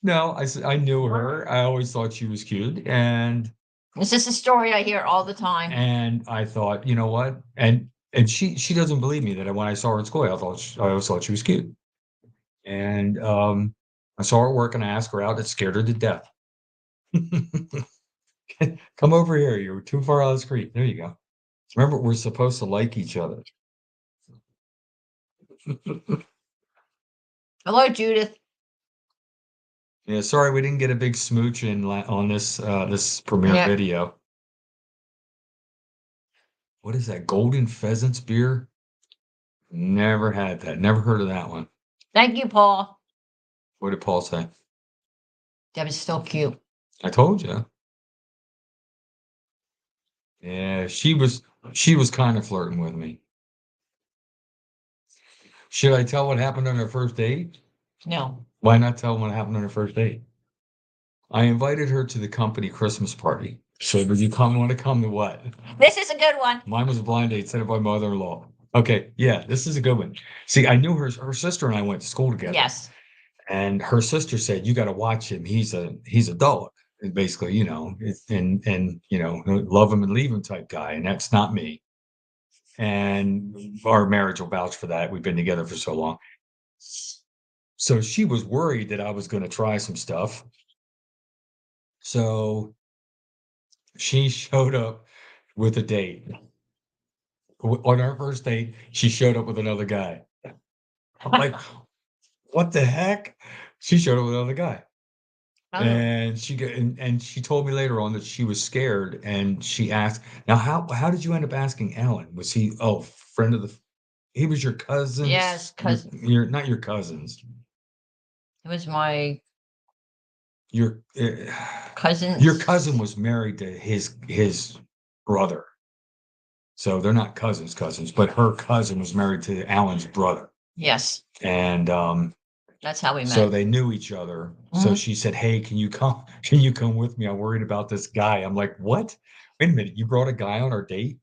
No, I knew her. I always thought she was cute, This is a story I hear all the time. and I thought, you know what? And she doesn't believe me that when I saw her at school, I always thought she was cute. And I saw her work and I asked her out. It scared her to death. Come over here. You're too far out of the street. There you go. Remember, we're supposed to like each other. Hello, Judith. Yeah, sorry we didn't get a big smooch on this premiere Yeah. video. What is that? Golden Pheasants beer? Never had that. Never heard of that one. Thank you, Paul. What did Paul say? That was still cute. I told you. Yeah, she was kind of flirting with me. Should I tell what happened on our first date? No. Why not tell what happened on our first date? I invited her to the company Christmas party. So would you want to come to what? This is a good one. Mine was a blind date set up by my mother-in-law. Okay, yeah, this is a good one. See, I knew her sister and I went to school together. Yes. And her sister said, "You got to watch him. He's a dog." And basically, and love him and leave him type guy. And that's not me. And our marriage will vouch for that. We've been together for so long. So she was worried that I was going to try some stuff. So she showed up with a date. On our first date, she showed up with another guy. I'm like, what the heck? She showed up with another guy. Oh, And she told me later on that she was scared and she asked, now how did you end up asking Alan? Was he friend of he was your cousin? yes, cousin. You're not your cousins. It was my Your cousin. your cousin was married to his brother. So they're not cousins, but her cousin was married to Alan's brother. Yes, And that's how we met. so they knew each other. So Mhm. she said, "Hey, can you come? Can you come with me? I'm worried about this guy." I'm like, "What? Wait a minute, you brought a guy on our date?"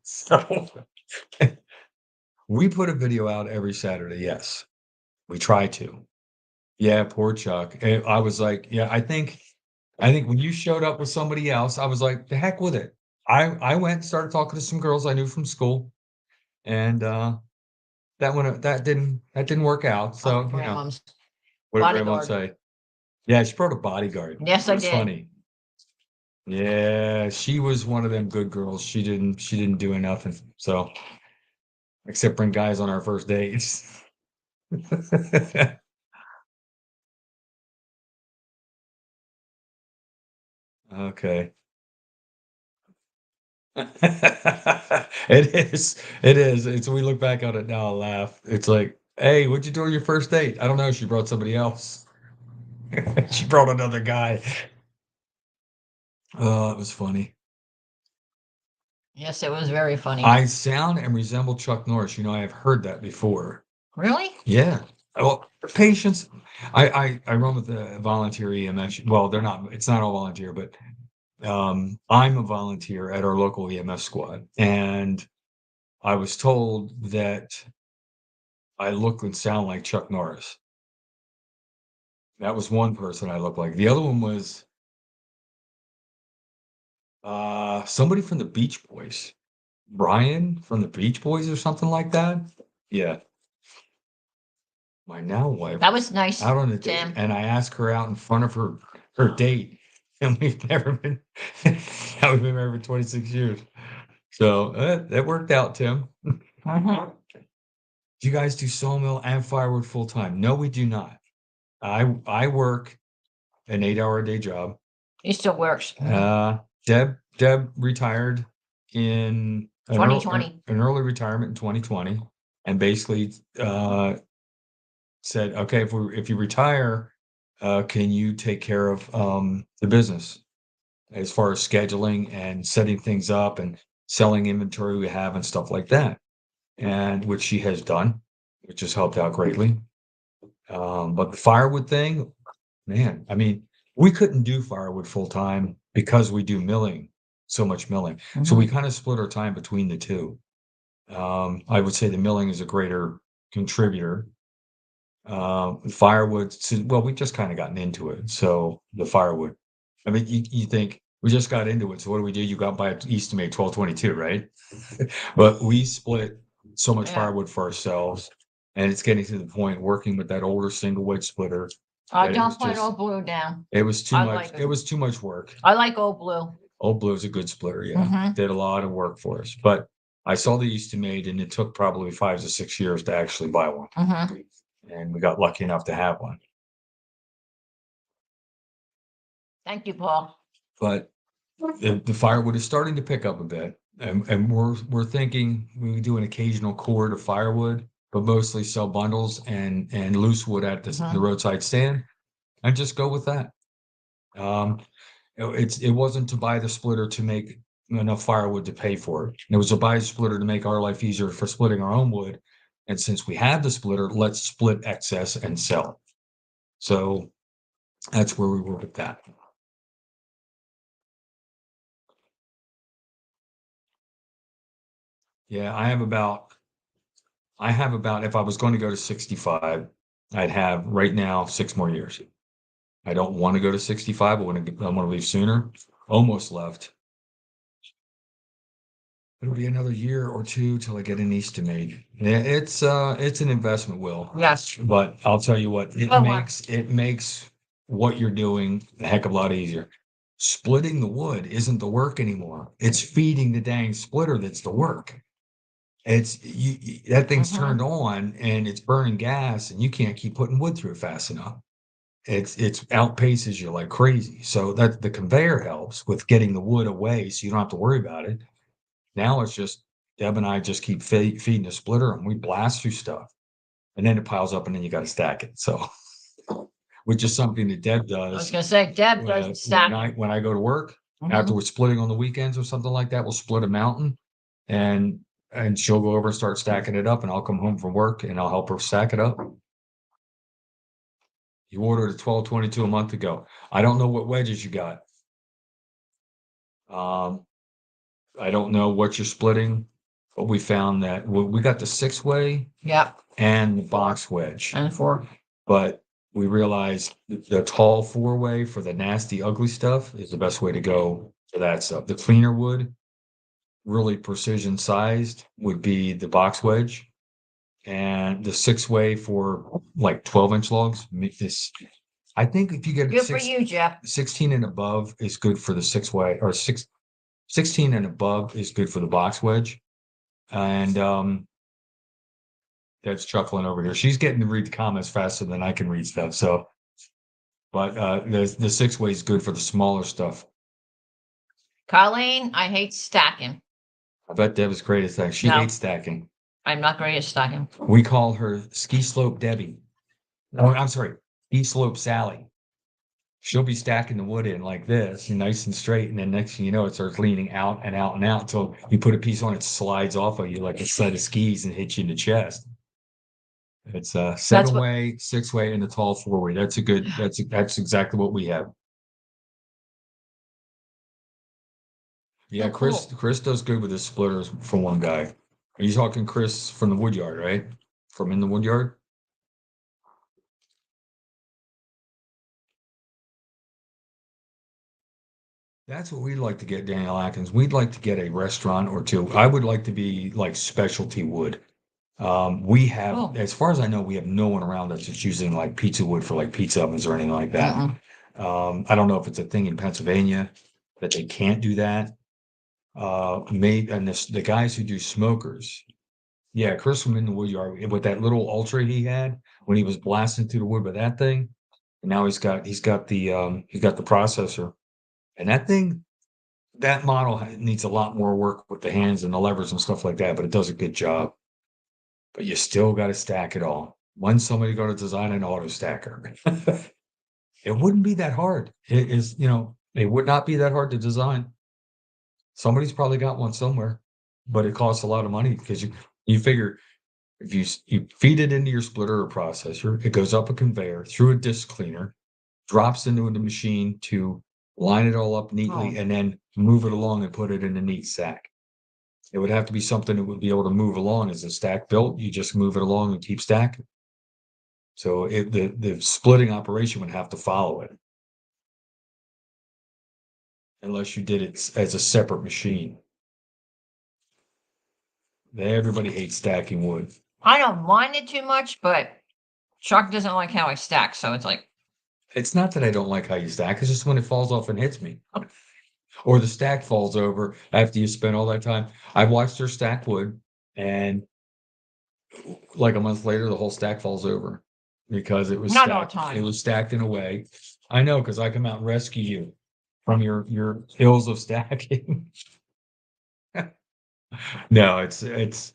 So we put a video out every Saturday. Yes, we try to. Yeah, poor Chuck. And I was like, yeah, I think when you showed up with somebody else, I was like, the heck with it. I went and started talking to some girls I knew from school, and that didn't work out. So Grandmom's what did Grandma bodyguard. say? Yeah, she brought a bodyguard. Yes, It I was did. funny. Yeah, she was one of them good girls. She didn't do nothing. So except bring guys on our first dates. Okay. It is. It is. It's we look back on it now and laugh. It's like, hey, what'd you do on your first date? I don't know. She brought somebody else. She brought another guy. Oh, it was funny. Yes, it was very funny. I sound and resemble Chuck Norris. You know, I have heard that before. Really? Yeah. Well, patients. I run with the volunteer EMS. Well, they're not. It's not all volunteer, but I'm a volunteer at our local EMS squad, and I was told that I look and sound like Chuck Norris. That was one person I look like. The other one was somebody from the Beach Boys. Brian from the Beach Boys or something like that. Yeah. My now wife That was nice, out on a date, Tim. and I asked her out in front of her date, and we've never been. Now we've been married for 26 years, so that worked out, Tim. Mhm. Do you guys do sawmill and firewood full time? No, we do not. I work an 8-hour a day job. He still works. Deb retired in 2020. an early retirement in 2020, and basically said, okay, if you retire, can you take care of the business as far as scheduling and setting things up and selling inventory we have and stuff like that, and which she has done, which has helped out greatly. But the firewood thing, man, I mean, we couldn't do firewood full time because we do milling, so much milling. So we kind of split our time between the two. I would say the milling is a greater contributor. Firewood, well, we just kind of gotten into it. So the firewood, I mean, you think we just got into it. So what do? You got by Eastimate 1222, right? But we split so much Yeah. firewood for ourselves, and it's getting to the point working with that older single wedge splitter. I that it don't was put just- Old Blue down. It was too I much. like it. It was too much work. I like Old Blue. Old Blue is a good splitter. Yeah, Mhm. did a lot of work for us. But I saw the Eastimate, and it took probably 5 to 6 years to actually buy one, Mhm. and we got lucky enough to have one. Thank you, Paul. But the firewood is starting to pick up a bit, and we're thinking we do an occasional cord of firewood, but mostly sell bundles and loose wood at the roadside stand, and just go with that. It wasn't to buy the splitter to make enough firewood to pay for it. It was to buy a splitter to make our life easier for splitting our own wood. And since we have the splitter, let's split excess and sell. So that's where we were with that. Yeah, I have about, if I was going to go to 65, I'd have right now 6 more years. I don't want to go to 65. I want to leave sooner. Almost left. It'll be another year or two till I get an Eastimate. Yeah, it's an investment, Will. Yes. But I'll tell you what, Good one. it makes what you're doing a heck of a lot easier. Splitting the wood isn't the work anymore. It's feeding the dang splitter that's the work. It's that thing's turned on and it's burning gas, and you can't keep putting wood through it fast enough. It's outpaces you like crazy. So that the conveyor helps with getting the wood away, so you don't have to worry about it. Now it's just Deb and I just keep feeding the splitter, and we blast through stuff, and then it piles up, and then you got to stack it. So, which is something that Deb I was does gonna say Deb doesn't stack. when I go to work. Mhm. After we're splitting on the weekends or something like that, we'll split a mountain, and she'll go over and start stacking it up, and I'll come home from work and I'll help her stack it up. You ordered a 1222 a month ago. I don't know what wedges you got. I don't know what you're splitting, but we found that we got the 6-way Yep. and the box wedge, And 4. but we realized the tall 4-way for the nasty, ugly stuff is the best way to go for that stuff. The cleaner wood, really precision sized, would be the box wedge, and the 6-way for like 12-inch logs. I think if you get Good for you, Jeff. 16 and above is good for the 6-way, or 16 and above is good for the box wedge. And Deb's chuckling over here. She's getting to read the comments faster than I can read stuff. So, but the 6-way is good for the smaller stuff. Colleen, I hate stacking. I bet Deb is great at that. She No. hates stacking. I'm not great at stacking. We call her Ski Slope Debbie. Oh, I'm sorry, Ski Slope Sally. she'll be stacking the wood in like this, and nice and straight, and then next thing you know, it starts leaning out and out and out until you put a piece on it, slides off of you like a set of skis and hits you in the chest. It's a That's what, 7-way, 6-way, and a tall 4-way. That's exactly what we have. Yeah, oh, cool. Chris does good with his splitters for one guy. Are you talking Chris from the wood yard, right? From in the wood yard? That's what we'd like to get, Daniel Atkins. We'd like to get a restaurant or two. I would like to be like specialty wood. We have, Oh, as far as I know, we have no one around us that's using like pizza wood for like pizza ovens or anything like that. mm-mm. I don't know if it's a thing in Pennsylvania that they can't do that. Maybe, and the guys who do smokers, yeah, Chris from in the wood yard with that little ultra he had when he was blasting through the wood with that thing. And now he's got the processor. And that thing, that model needs a lot more work with the hands and the levers and stuff like that, but it does a good job. But you still got to stack it all. When's somebody going to design an auto stacker? It wouldn't be that hard. It is, it would not be that hard to design. Somebody's probably got one somewhere, but it costs a lot of money because you figure if you feed it into your splitter or processor, it goes up a conveyor through a disc cleaner, drops into the machine to line it all up neatly, Oh. and then move it along and put it in a neat stack. It would have to be something that would be able to move along as a stack built. You just move it along and keep stacking. So the splitting operation would have to follow it, unless you did it as a separate machine. Everybody hates stacking wood. I don't mind it too much, but Chuck doesn't like how I stack, so it's like, It's not that I don't like how you stack. It's just when it falls off and hits me, or the stack falls over after you spend all that time. I've watched her stack wood, and like a month later, the whole stack falls over because it was not all the stacked. It time. was stacked in a way. I know because I come out and rescue you from your hills of stacking. No, it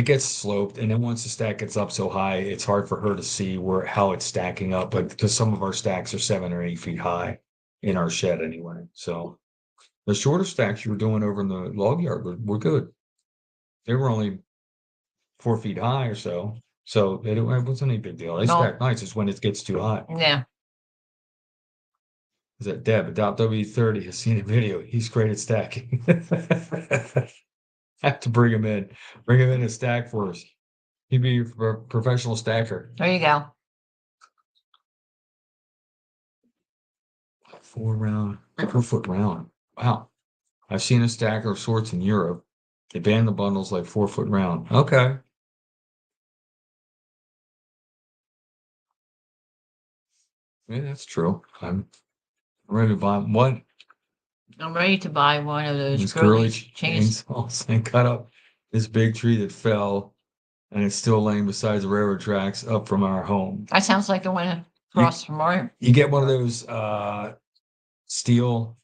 gets sloped, and then once the stack gets up so high, it's hard for her to see how it's stacking up. But because some of our stacks are 7 or 8 feet high in our shed anyway, so the shorter stacks you were doing over in the log yard were good. They were only 4 feet high or so, so it wasn't any big deal. They No. stack nice. It's when it gets too high. Yeah. Is that Deb? Adopt W30 has seen a video. He's great at stacking. Have to bring him in. Bring him in to stack for us. He'd be a professional stacker. There you go. 4 foot round. Wow. I've seen a stacker of sorts in Europe. They banned the bundles like 4 foot round. Okay. Yeah, that's true. I'm ready to buy one. I'm ready to buy one of those These curly curly chains. chainsaws and cut up this big tree that fell, and it's still laying beside the railroad tracks up from our home. That sounds like the one across from our. You get one of those steel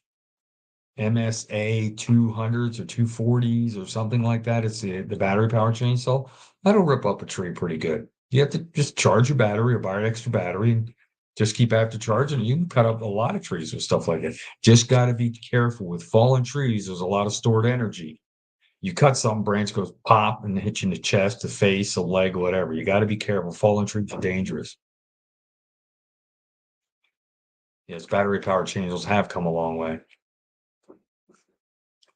MSA 200s or 240s or something like that. It's the battery power chainsaw. That'll rip up a tree pretty good. You have to just charge your battery or buy an extra battery and just keep after charging. You can cut up a lot of trees with stuff like that. Just got to be careful with fallen trees. There's a lot of stored energy. You cut some branch goes pop and hit you in the chest, the face, a leg, whatever. You got to be careful. Fallen trees are dangerous. Yes, battery powered chainsaws have come a long way.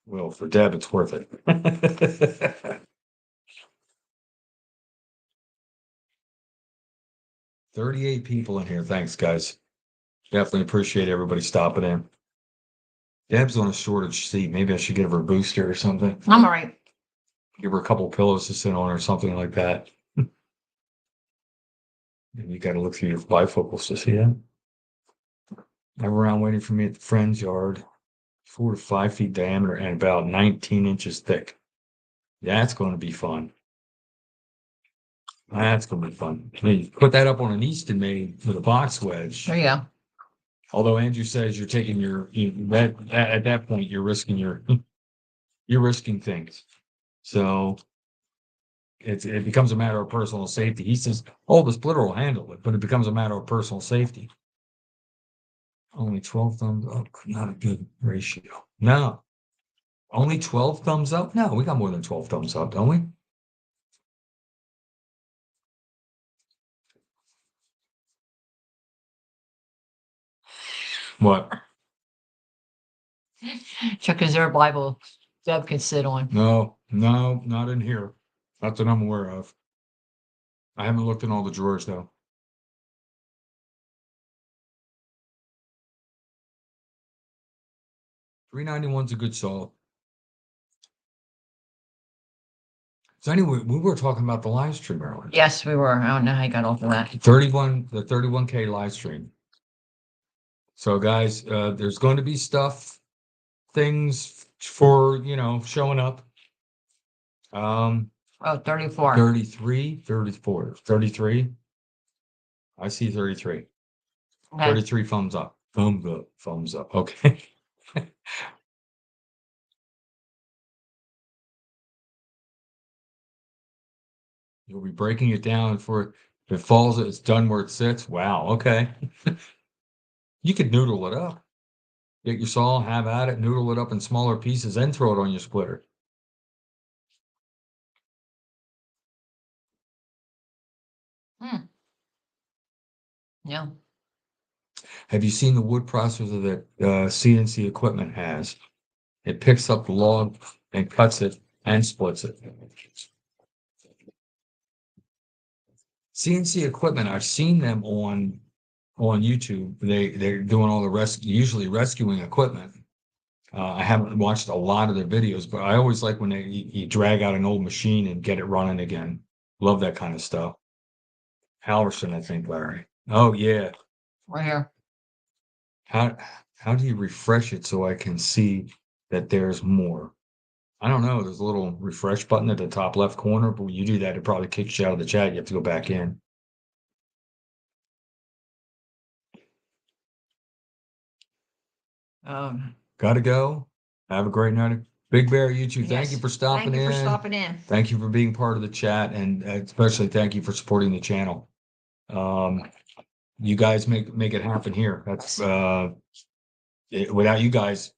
Well, for Deb, it's worth it. 38 people in here. Thanks, guys. Definitely appreciate everybody stopping in. Deb's on a shortage seat. Maybe I should give her a booster or something. I'm all right. Give her a couple pillows to sit on or something like that. And you got to look through your bifocals to see that. I'm around waiting for me at the friend's yard. 4 to 5 feet diameter and about 19 inches thick. That's going to be fun. That's going to be fun. I mean, put that up on an Easton made with a box wedge. There you go. Although Andrew says you're taking at that point you're risking you're risking things. So it becomes a matter of personal safety. He says, "Oh, the splitter will handle it," but it becomes a matter of personal safety. Only 12 thumbs up. Not a good ratio. No. Only 12 thumbs up? No, we got more than 12 thumbs up, don't we? What? Check, is there a Bible Deb can sit on? No, no, not in here. Not that I'm aware of. I haven't looked in all the drawers though. 391's a good salt. So anyway, we were talking about the live stream earlier. Yes, we were. I don't know how you got off of that. 31, the 31K live stream. So guys, there's going to be things for, showing up. Oh, 34. 33, 34, 33. I see 33. Okay. 33 thumbs up. Thumbs up. Thumbs up. Okay. You'll be breaking it down for if it falls, it's done where it sits. Wow. Okay. You could noodle it up. Get your saw, have at it, noodle it up in smaller pieces, and throw it on your splitter. Yeah. Have you seen the wood processor that CNC equipment has? It picks up the log and cuts it and splits it. CNC equipment, I've seen them on YouTube. They're doing all the usually rescuing equipment. I haven't watched a lot of their videos, but I always like when you drag out an old machine and get it running again. Love that kind of stuff. Halverson, I think, Larry. Oh yeah. Right here. How do you refresh it so I can see that there's more? I don't know. There's a little refresh button at the top left corner, but when you do that, it probably kicks you out of the chat. You have to go back in. Gotta go. Have a great night. Big Bear, you too. Thank Yes. you for stopping Thank you in. for stopping in. Thank you for being part of the chat, and especially thank you for supporting the channel. You guys make it happen here. That's without you guys,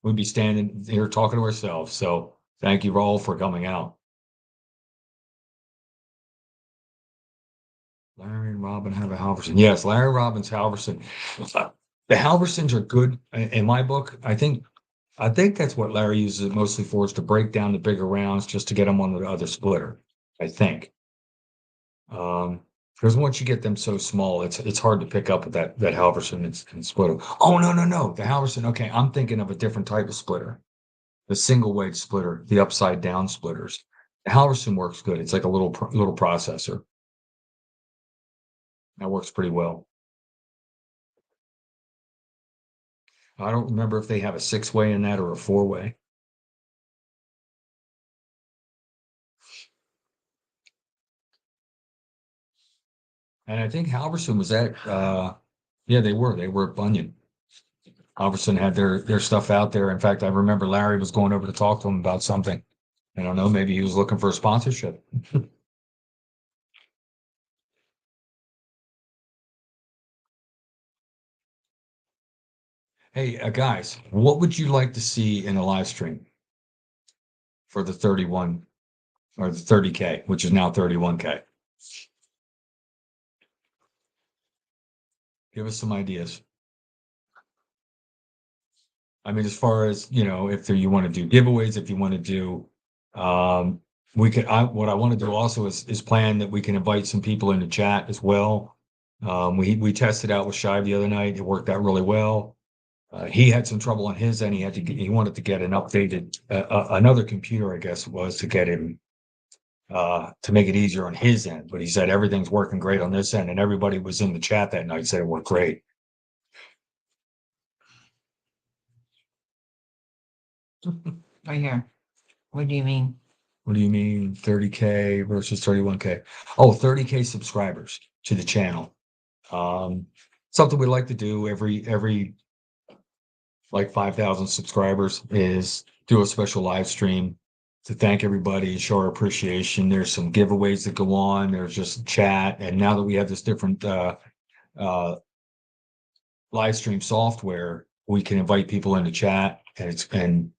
we'd be standing here talking to ourselves. So thank you all for coming out. Larry and Robin have a Halverson. Yes, Larry Robbins, Halverson. The Halversons are good in my book. I think that's what Larry uses it mostly for, is to break down the bigger rounds just to get them on the other splitter. I think. Because once you get them so small, it's hard to pick up with that Halverson and splitter. Oh no, the Halverson. Okay, I'm thinking of a different type of splitter, the single weight splitter, the upside down splitters. The Halverson works good. It's like a little processor. That works pretty well. I don't remember if they have a 6-way in that or a 4-way. And I think Halverson was at, yeah, they were at Bunyan. Halverson had their stuff out there. In fact, I remember Larry was going over to talk to him about something. I don't know, maybe he was looking for a sponsorship. Hey, guys, what would you like to see in a live stream for the 31 or the 30K, which is now 31K? Give us some ideas. I mean, as far as, if you want to do giveaways, if you want to do, what I want to do also is plan that we can invite some people in the chat as well. We tested out with Shive the other night. It worked out really well. He had some trouble on his end. He wanted to get an updated, another computer, I guess it was, to get him, to make it easier on his end. But he said everything's working great on this end, and everybody was in the chat that night said it worked great. Right here. What do you mean? What do you mean 30K versus 31K? Oh, 30K subscribers to the channel. Something we like to do every like 5,000 subscribers is do a special live stream to thank everybody and show our appreciation. There's some giveaways that go on. There's just chat. And now that we have this different live stream software, we can invite people into chat and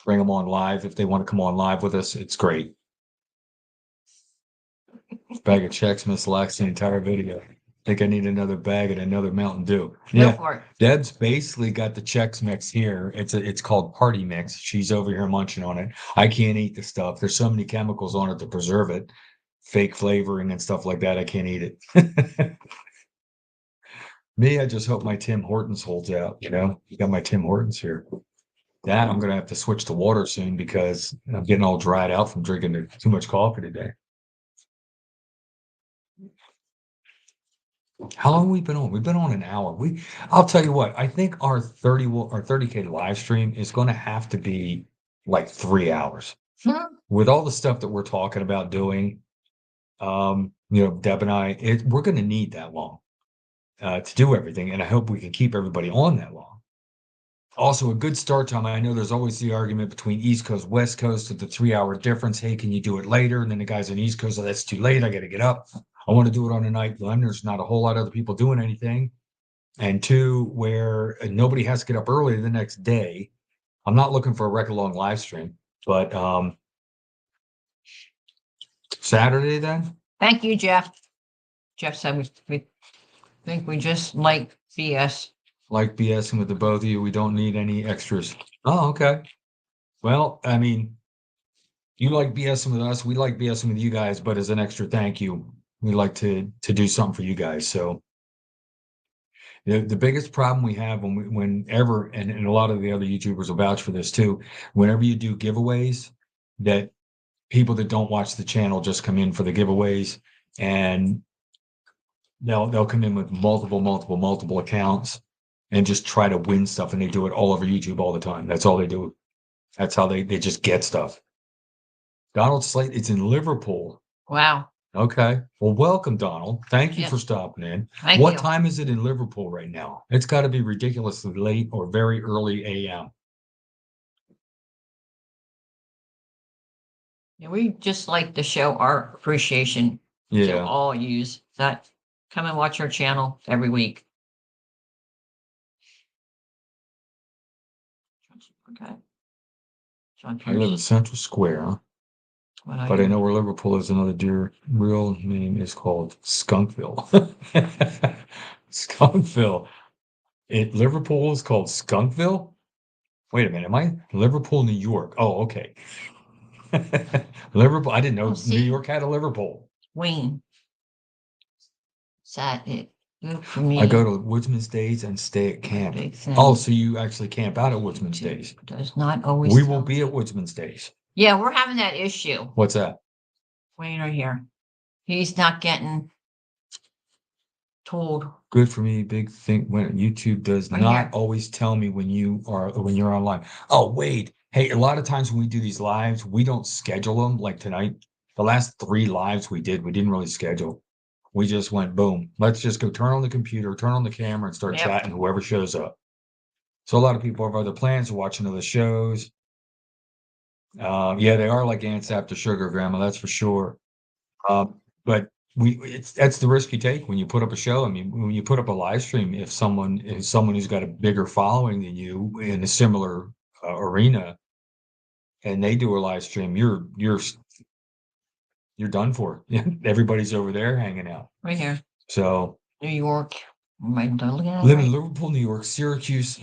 bring them on live if they want to come on live with us. It's great. Bag of checks, Miss Lex, the entire video. Think I need another bag and another Mountain Dew. Go Yeah. for it. Deb's basically got the Chex Mix here. It's called Party Mix. She's over here munching on it. I can't eat the stuff. There's so many chemicals on it to preserve it, fake flavoring and stuff like that. I can't eat it. Me, I just hope my Tim Hortons holds out. You got my Tim Hortons here. That I'm gonna have to switch to water soon because I'm getting all dried out from drinking too much coffee today. How long have we been on? We've been on an hour. I'll tell you what, I think our 30K live stream is going to have to be like 3 hours. With all the stuff that we're talking about doing. Deb and I, we're going to need that long to do everything. And I hope we can keep everybody on that long. Also, a good start time. I know there's always the argument between East Coast, West Coast with the 3 hour difference. Hey, can you do it later? And then the guys on East Coast, oh, that's too late. I got to get up. I want to do it on a night when there's not a whole lot of other people doing anything. And two, where nobody has to get up early the next day. I'm not looking for a record long live stream, but Saturday then? Thank you, Jeff. Jeff said we think we just like BS. Like BSing with the both of you. We don't need any extras. Oh, okay. Well, I mean, you like BSing with us. We like BSing with you guys, but as an extra thank you, we like to do something for you guys. So the biggest problem we have whenever, and a lot of the other YouTubers will vouch for this too, whenever you do giveaways, that people that don't watch the channel just come in for the giveaways, and they'll come in with multiple accounts and just try to win stuff, and they do it all over YouTube all the time. That's all they do. That's how they just get stuff. Donald Slate, it's in Liverpool. Wow. Okay. Well, welcome, Donald. Thank you Yeah. for stopping in. Thank What you. time is it in Liverpool right now? It's got to be ridiculously late or very early AM. Yeah, we just like to show our appreciation to Yeah. all yous that come and watch our channel every week. Okay. John I live in Pierce. Central Square, What are but I you? know where Liverpool is. Another dear real name is called Skunkville. Skunkville. Liverpool is called Skunkville? Wait a minute. Am I Liverpool, New York? Oh, okay. Liverpool. I didn't know Oh, New see? York had a Liverpool. Wayne. Is that it? Good for me. I go to Woodsman's Days and stay at camp. Big thing. Oh, so you actually camp out at Woodsman's YouTube Days. does not always. We tell will be me. at Woodsman's Days. Yeah, we're having that issue. What's that? Wayne are here. He's not getting told. Good for me. Big thing when YouTube does Right not here. always tell me when you're online. Oh, wait. Hey, a lot of times when we do these lives, we don't schedule them like tonight. The last 3 lives we didn't really schedule. We just went boom. Let's just go turn on the computer, turn on the camera, and start Yep. chatting whoever shows up. So a lot of people have other plans, watching other shows. Yeah, they are like ants after sugar, Grandma. That's for sure. But that's the risk you take when you put up a show. I mean, when you put up a live stream, if someone who's got a bigger following than you in a similar arena, and they do a live stream, you're done for. Everybody's over there hanging out. Right here. So New York. Am I looking at it live in right? Liverpool, New York, Syracuse.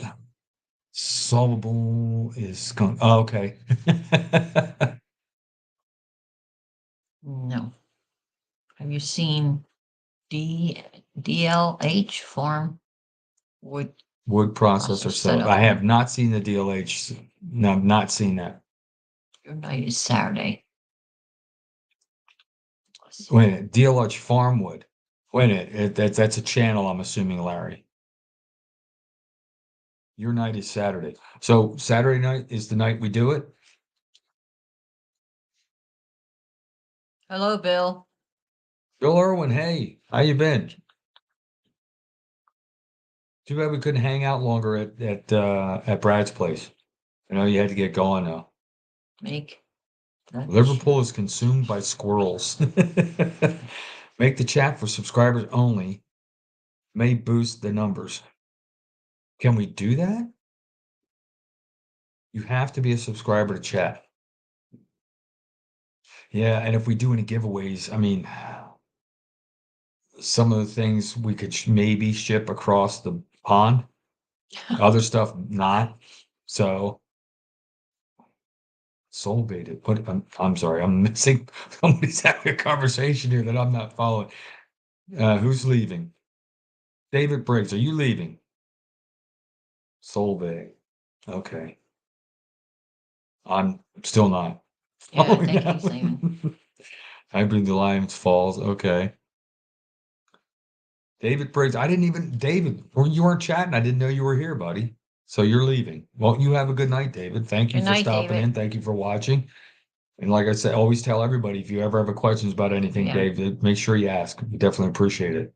Solvable is skunk. Oh, okay. No. Have you seen DLH farm wood? Wood processor Processor setup. setup. I have not seen the DLH. No, I've not seen that. Your night is Saturday. Let's see. Wait a minute, DLH Farmwood. Wait a minute, that's a channel, I'm assuming, Larry. Your night is Saturday. So Saturday night is the night we do it? Hello, Bill. Bill Irwin, hey, how you been? Too bad we couldn't hang out longer at Brad's place. I know you had to get going now. Make that Liverpool is consumed by squirrels. Make the chat for subscribers only. May boost the numbers. Can we do that? You have to be a subscriber to chat. Yeah, and if we do any giveaways, I mean, some of the things we could maybe ship across the pond, other stuff not. So soul baited. What? I'm sorry, I'm missing. Somebody's having a conversation here that I'm not following. Who's leaving? David Briggs, are you leaving? Soul bait. Okay. I'm still not. Yeah, I following think that he's leaving. one. I bring the Lions Falls. Okay. David Briggs. I didn't even, David, when you weren't chatting, I didn't know you were here, buddy. So you're leaving. Well, you have a good night, David. Thank you Good for night, stopping David. in. Thank you for watching. And like I said, always tell everybody if you ever have a questions about anything, Yeah. David, make sure you ask. We definitely appreciate it.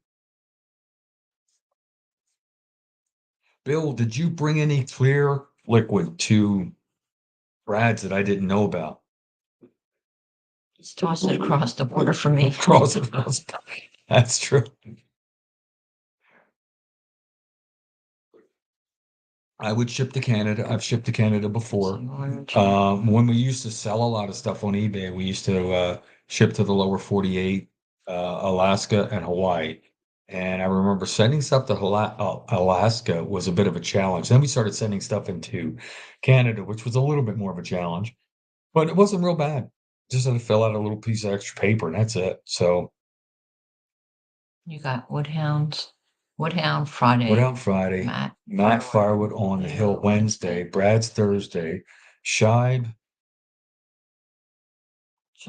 Bill, did you bring any clear liquid to Brad's that I didn't know about? Just toss it across the border for me. Across. That's true. I would ship to Canada. I've shipped to Canada before. When we used to sell a lot of stuff on eBay, we used to ship to the lower 48, Alaska and Hawaii. And I remember sending stuff to Alaska was a bit of a challenge. Then we started sending stuff into Canada, which was a little bit more of a challenge, but it wasn't real bad. Just had to fill out a little piece of extra paper and that's it. So You got Woodhound Friday. Woodhound Friday, Matt Firewood on the Hill Wednesday, Brad's Thursday, Shibe.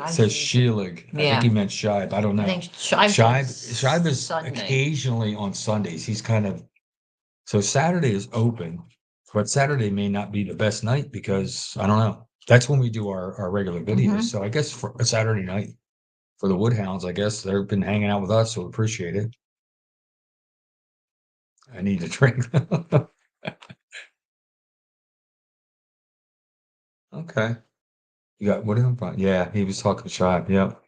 It says Sheelig. I think he meant Shibe. I don't know. I think Shibe is Sunday. occasionally on Sundays. He's kind of so Saturday is open, but Saturday may not be the best night because I don't know. That's when we do our regular videos. Mhm. So I guess for a Saturday night for the Woodhounds, I guess they've been hanging out with us, so we appreciate it. I need to drink. Okay. You got Woodhound? Yeah, he was talking Shibe. Yep.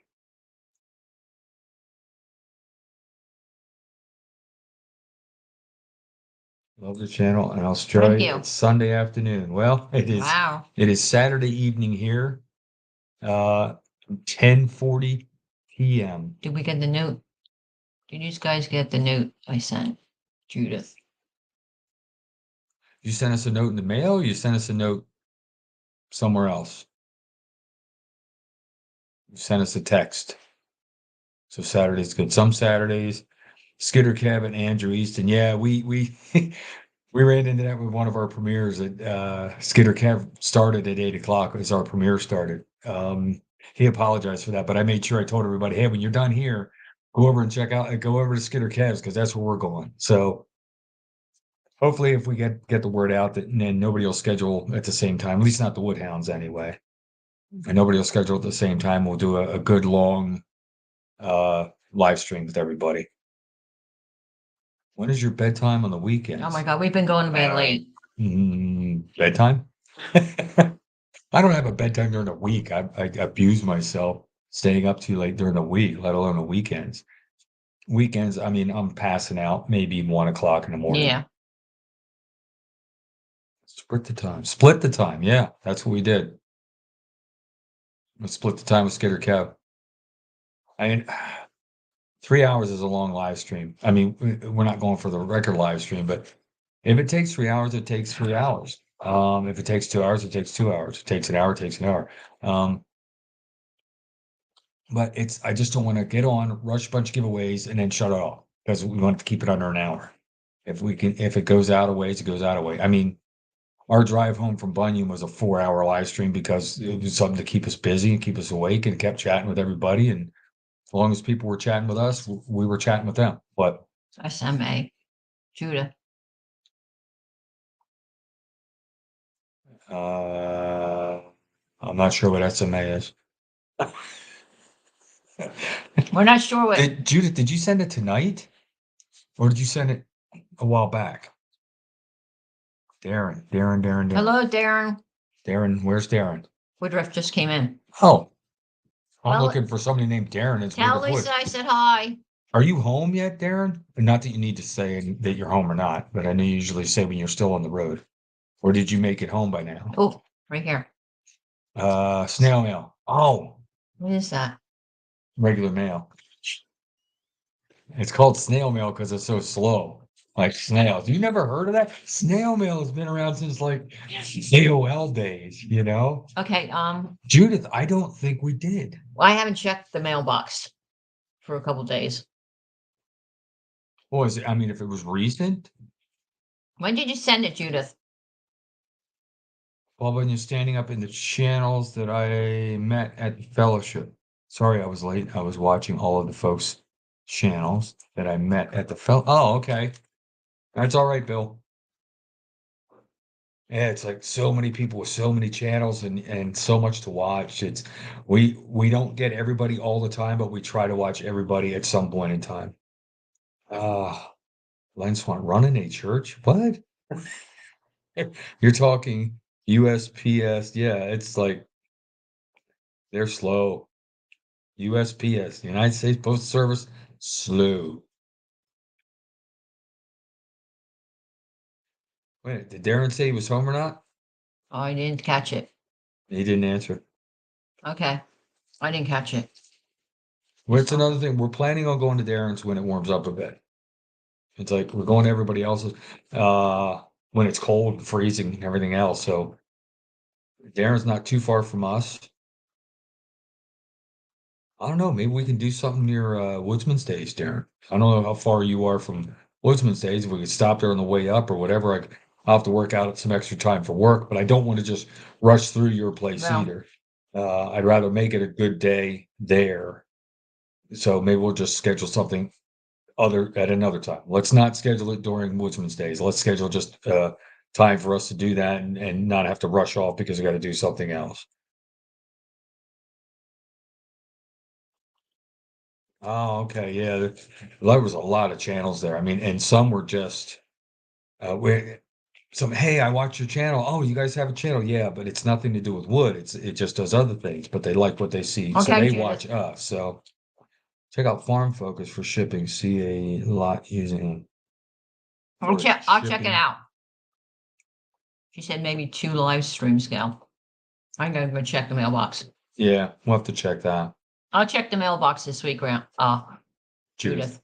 Love the channel in Australia. you. It's Sunday afternoon. Well, Wow. it is Saturday evening here. 10:40 p.m. Did we get the note? Did you guys get the note I sent Judith? You sent us a note in the mail, or you sent us a note somewhere else? You sent us a text. So Saturday's good. Some Saturdays, Skitter Cab and Andrew Easton. Yeah, we we ran into that with one of our premieres at Skitter Cab started at 8 o'clock as our premiere started. He apologized for that, but I made sure I told everybody, hey, when you're done here, go over and go over to Skitter Cabs because that's where we're going. So hopefully if we get the word out that then nobody will schedule at the same time, at least not the Woodhounds anyway. And nobody will schedule at the same time. We'll do a good long live stream with everybody. When is your bedtime on the weekends? Oh my God, we've been going to bed late. Bedtime? I don't have a bedtime during the week. I abuse myself staying up too late during the week, let alone the weekends. Weekends, I mean, I'm passing out maybe 1 o'clock in the morning. Yeah. Split the time. Split the time. Yeah, that's what we did. We split the time with Skitter Kev. I mean, 3 hours is a long live stream. I mean, we're not going for the record live stream, but if it takes 3 hours, it takes 3 hours. If it takes 2 hours, it takes 2 hours. If it takes an hour, it takes an hour. But I just don't want to get on, rush a bunch of giveaways, and then shut it off because we want to keep it under an hour. If it goes out of ways, it goes out of way. I mean, our drive home from Bunyan was a 4-hour live stream because it was something to keep us busy and keep us awake and kept chatting with everybody. And as long as people were chatting with us, we were chatting with them. But SMA, Judah. I'm not sure what SMA is. We're not sure what. Judith, did you send it tonight? Or did you send it a while back? Darren. Hello, Darren. Darren, where's Darren? Woodruff just came in. Oh, I'm Well, looking for somebody named Darren. It's Tell Woodruff Lisa Wood. I said hi. Are you home yet, Darren? Not that you need to say that you're home or not, but I know you usually say when you're still on the road. Or did you make it home by now? Oh, right here. Snail mail. Oh, What is that? regular mail. It's called snail mail because it's so slow, like snails. You never heard of that? Snail mail has been around since like AOL days, you know? Okay, Judith, I don't think we did. well, I haven't checked the mailbox for a couple days. What was it? I mean, if it was recent, When did you send it, Judith? well, when you're standing up in the channels that I met at the fellowship. Sorry, I was late. I was watching all of the folks' channels that I met at the Oh, okay. That's all right, Bill. Yeah, it's like so many people with so many channels and so much to watch. It's we don't get everybody all the time, but we try to watch everybody at some point in time. Ah, Len Swan running a church? What? You're talking USPS. Yeah, it's like they're slow. USPS, United States Postal Service, slow. Wait, did Darren say he was home or not? Oh, I didn't catch it. He didn't answer. Okay, I didn't catch it. Well, it's another thing. We're planning on going to Darren's when it warms up a bit. It's like we're going to everybody else's when it's cold and freezing and everything else. So Darren's not too far from us. I don't know. Maybe we can do something near Woodsman's Days, Darren. I don't know how far you are from Woodsman's Days. If we could stop there on the way up or whatever. I'll have to work out some extra time for work, but I don't want to just rush through your place Well, either. I'd rather make it a good day there. So maybe we'll just schedule something other at another time. Let's not schedule it during Woodsman's Days. Let's schedule just time for us to do that and not have to rush off because we got to do something else. Oh, okay. Yeah. There was a lot of channels there. I mean, and some were just where some, hey, I watch your channel. Oh, you guys have a channel. Yeah, but it's nothing to do with wood. It just does other things, but they like what they see. So okay, they Judith. watch us. So check out Farm Focus for shipping. See a lot using I'll for check. I'll check it shipping. out. She said maybe 2 live streams go. I'm gonna go check the mailbox. Yeah, we'll have to check that. I'll check the mailbox this week, Judith. Judith.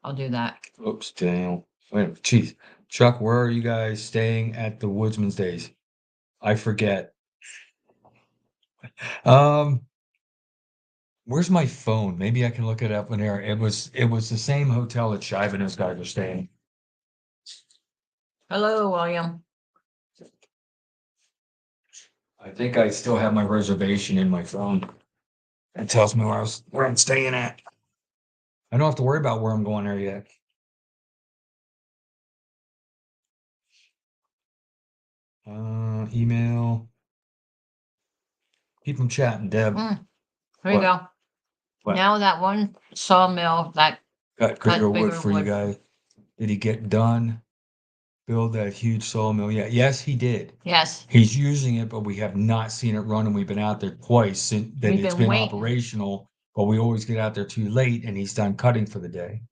I'll do that. Oops, Daniel. Wait a minute. Jeez. Chuck, where are you guys staying at the Woodsman's Days? I forget. Um, where's my phone? Maybe I can look it up in there. It was the same hotel that Shiva and his guys were staying. Hello, William. I think I still have my reservation in my phone. It tells me where I'm staying at. I don't have to worry about where I'm going there yet. Email. Keep them chatting, Deb. There you What? go. What? Now that one sawmill that Got cut bigger wood bigger for you wood. guys. Did he get done? Build that huge sawmill? Yeah. Yes, he did. Yes, He's using it, but we have not seen it run, and we've been out there twice since that we've it's been been waiting. operational, but we always get out there too late, and he's done cutting for the day.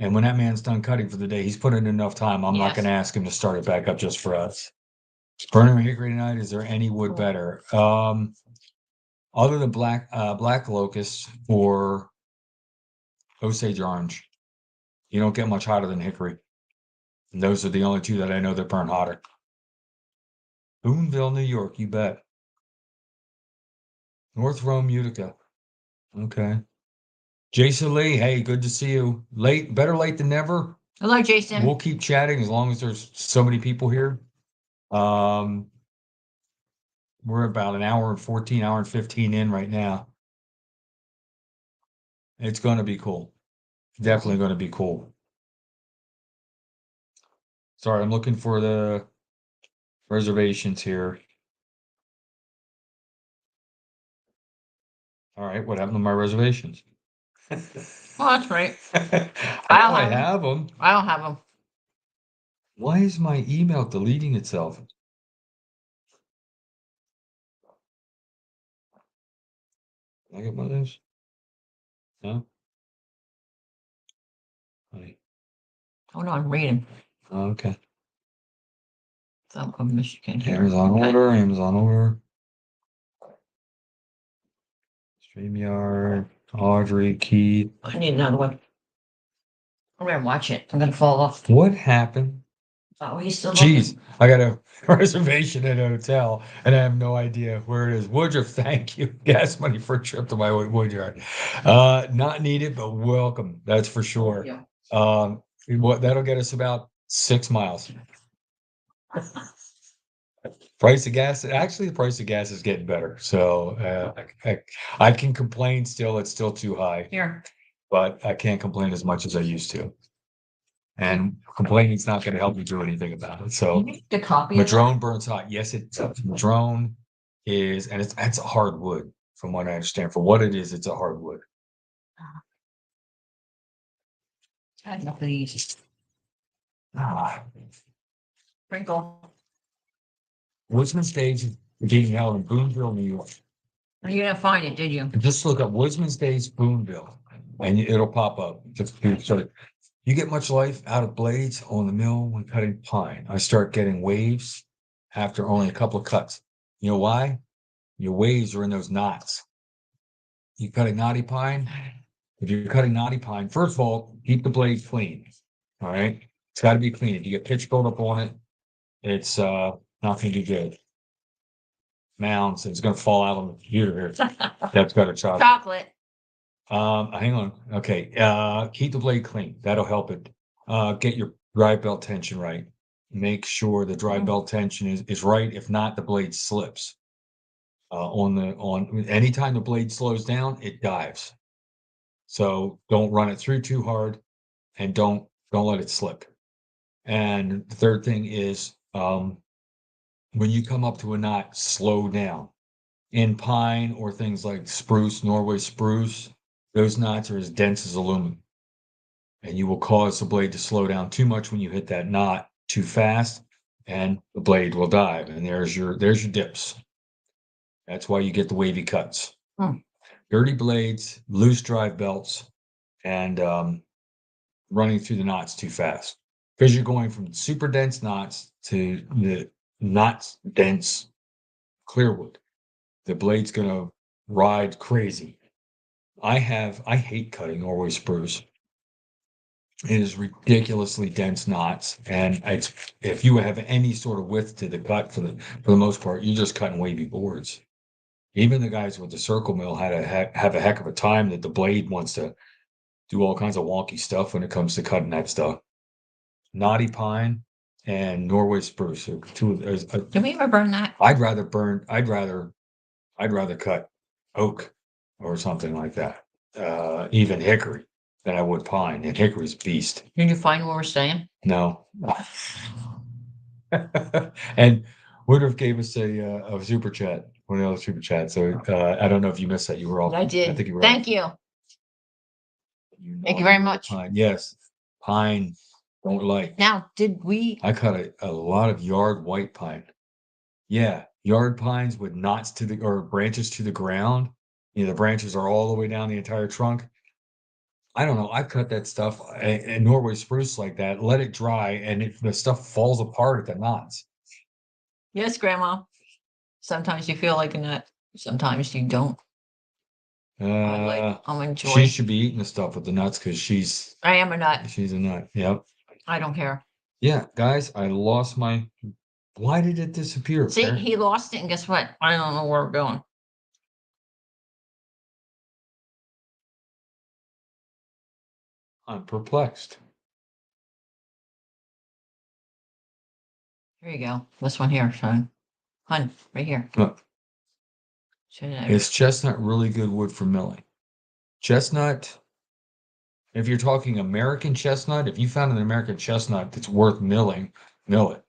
And when that man's done cutting for the day, he's put in enough time. I'm not Yes. going to ask him to start it back up just for us. Burning hickory tonight. Is there any wood Cool. better? Other than black locust or Osage orange, you don't get much hotter than hickory. And those are the only two that I know that burn hotter. Boonville, New York, you bet. North Rome, Utica. Okay. Jason Lee, hey, good to see you. Better late than never. Hello, Jason. We'll keep chatting as long as there's so many people here. We're about an hour and 14, hour and 15 in right now. It's going to be cool. Definitely going to be cool. Sorry, I'm looking for the reservations here. All right, what happened to my reservations? Well, that's right. I know I have them. I don't have them. Why is my email deleting itself? Can I get one of those? No? honey? Oh, no, I'm reading. Okay. Some of Michigan here. Amazon Okay. order, Amazon order. StreamYard, Audrey, Keith. I need another one. I'm gonna watch it. I'm gonna fall off. What happened? Oh, he's still Jeez, looking. I got a reservation at a hotel and I have no idea where it is. Woodruff, thank you. Gas money for a trip to my Woodyard. Not needed, but welcome. That's for sure. Yeah. What that'll get us about 6 miles. Price of gas, actually, the price of gas is getting better. So I can complain still. It's still too high, Here. but I can't complain as much as I used to. And complaining's not going to help me do anything about it. So You need the copy of that? Madrone burns hot. Yes, it does. Madrone is, and it's a hardwood, from what I understand. For what it is, it's a hardwood. I have enough of these. Ah, Sprinkle. Woodsman Stage is being held in Boonville, New York. You didn't find it, did you? Just look up Woodsman Stage Boonville, and it'll pop up. So you get much life out of blades on the mill when cutting pine. I start getting waves after only a couple of cuts. You know why? Your waves are in those knots. You cut a knotty pine. If you're cutting knotty pine, first of all, keep the blade clean. All right. It's got to be clean. If you get pitch buildup on it, it's not going to do good. Mounds, it's going to fall out on the computer here. That's got a chop. Chocolate. Hang on. Okay. Keep the blade clean. That'll help it. Get your drive belt tension right. Make sure the drive belt tension is right. If not, the blade slips. Anytime the blade slows down, it dives. So don't run it through too hard, and don't let it slip. And the third thing is, when you come up to a knot, slow down. In pine or things like spruce, Norway spruce, those knots are as dense as aluminum. And you will cause the blade to slow down too much when you hit that knot too fast, and the blade will dive. And there's your dips. That's why you get the wavy cuts. Dirty blades, loose drive belts, and running through the knots too fast. Because you're going from super dense knots to the not dense clearwood. The blade's gonna ride crazy. I hate cutting Norway spruce. It is ridiculously dense knots, and if you have any sort of width to the cut, for the most part, you're just cutting wavy boards. Even the guys with the circle mill have a heck of a time that the blade wants to do all kinds of wonky stuff when it comes to cutting that stuff. Knotty pine and Norway spruce are two. Did we ever burn that? I'd rather cut oak or something like that. Even hickory than I would pine. And hickory's a beast. Did you find where we're staying? No. And Woodruff gave us a super chat, one of the other super chats. So I don't know if you missed that. You were off. I did. I think you were Thank off. you. You Thank you know very much. Pine. Yes. Pine. Don't like. Now, did we? I cut a lot of yard white pine. Yeah. Yard pines with knots or branches to the ground. You know, the branches are all the way down the entire trunk. I don't know. I cut that stuff and Norway spruce like that, let it dry, and the stuff falls apart at the knots. Yes, Grandma. Sometimes you feel like a nut. Sometimes you don't. I'm She enjoying. should be eating the stuff with the nuts because I am a nut. she's a nut. Yep. I don't care. Yeah, guys, I lost my. Why did it disappear? See, he lost it, and guess what? I don't know where we're going. I'm perplexed. Here you go. This one here, son. Hun, right here. Look, Should I- is chestnut really good wood for milling? Chestnut, if you're talking American chestnut, if you found an American chestnut that's worth milling, mill it.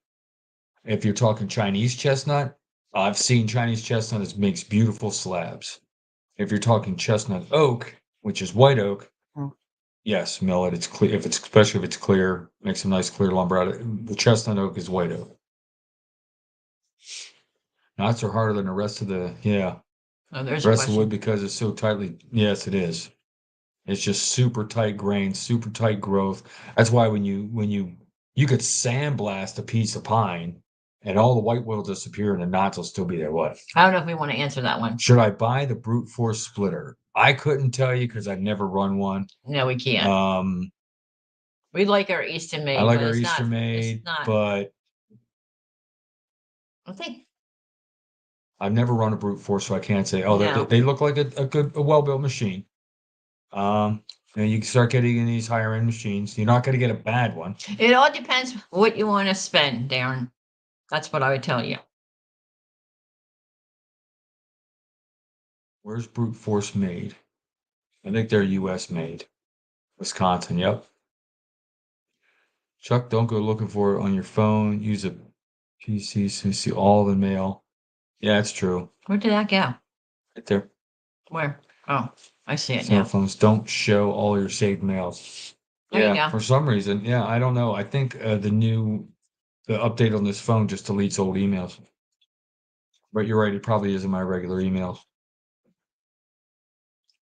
If you're talking Chinese chestnut, I've seen Chinese chestnut that makes beautiful slabs. If you're talking chestnut oak, which is white oak, yes, mill it. It's clear. Especially if it's clear, make some nice clear lumber out of it. The chestnut oak is white oak. Knots are harder than the rest of the Oh, there's the a rest of the wood question. because it's so tightly. Yes, it is. It's just super tight grain, super tight growth. That's why when you could sandblast a piece of pine and all the white will disappear and the knots will still be there. What? I don't know if we want to answer that one. Should I buy the brute force splitter? I couldn't tell you because I've never run one. No, we can't. We like our Eastern made. I like but our it's Eastern not, made, It's not. but I think. I've never run a brute force, so I can't say. Oh, No. they look like a well-built machine. And you can start getting in these higher end machines. You're not going to get a bad one. It all depends what you want to spend, Darren. That's what I would tell you. Where's brute force made? I think they're U.S. made. Wisconsin, yep. Chuck, don't go looking for it on your phone. Use a PC so you see all the mail. Yeah, it's true. Where did that go? Right there. Where? Oh, I see it now. Cell phones don't show all your saved mails. There you Yeah, go. for some reason. Yeah, I don't know. I think the update on this phone just deletes old emails. But you're right, it probably isn't my regular emails.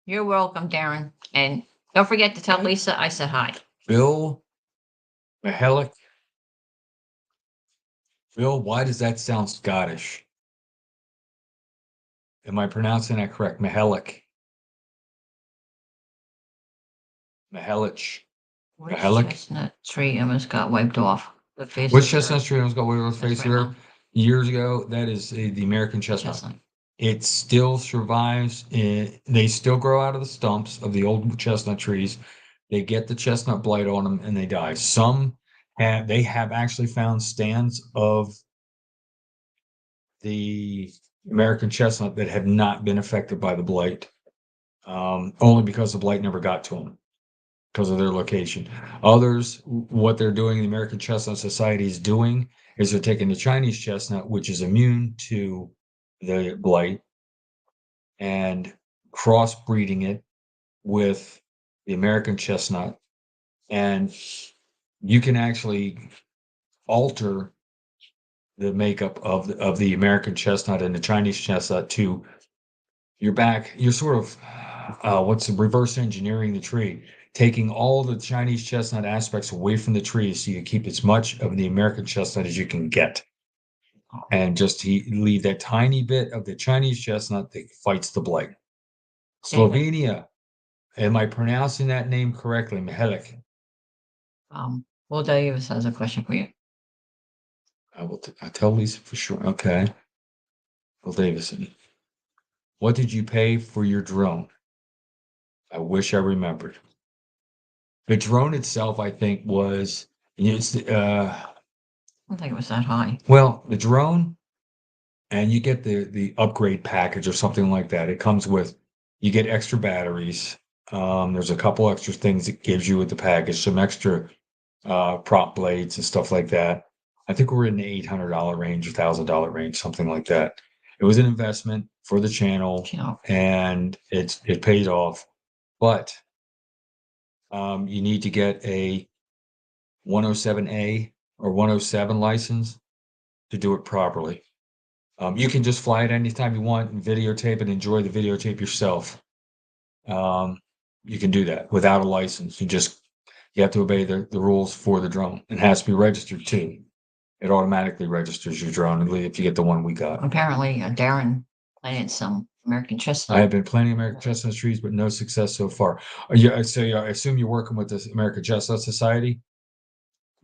You're welcome, Darren. And don't forget to tell Lisa I said hi. Bill Mihalik. Bill, why does that sound Scottish? Am I pronouncing that correct? Mihalik. Mihalich. Which Mihalik. chestnut tree almost got wiped off the face Which of the chestnut earth? tree almost got away with the face That's of right, the Mom. earth? Years ago, that is the American chestnut. Chestnut. It still survives. They still grow out of the stumps of the old chestnut trees. They get the chestnut blight on them and they die. Some they have actually found stands of the American chestnut that have not been affected by the blight, only because the blight never got to them because of their location. Others, what they're doing, the American Chestnut Society is doing, is they're taking the Chinese chestnut, which is immune to the blight, and crossbreeding it with the American chestnut. And you can actually alter the makeup of the American chestnut and the Chinese chestnut to you're back. You're sort of what's the reverse engineering the tree, taking all the Chinese chestnut aspects away from the tree so you keep as much of the American chestnut as you can get. And just leave that tiny bit of the Chinese chestnut that fights the blight. Slovenia. Am I pronouncing that name correctly? Mihalik. Will Davis has a question for you. I'll tell Lisa for sure. Okay. Will Davison. What did you pay for your drone? I wish I remembered. The drone itself, I think, was it's I don't think it was that high. well, the drone, and you get the upgrade package or something like that. It comes with you get extra batteries. There's a couple extra things it gives you with the package, some extra prop blades and stuff like that. I think we're in the $800 range, $1,000 range, something like that. It was an investment for the channel, and it paid off. But you need to get a 107A or 107 license to do it properly. You can just fly it anytime you want and videotape and enjoy the videotape yourself. You can do that without a license. You have to obey the rules for the drone. It has to be registered too. It automatically registers your drone if you get the one we got. Apparently, Darren planted some American chestnut. I have been planting American chestnut trees, but no success so far. I assume you're working with the American Chestnut Society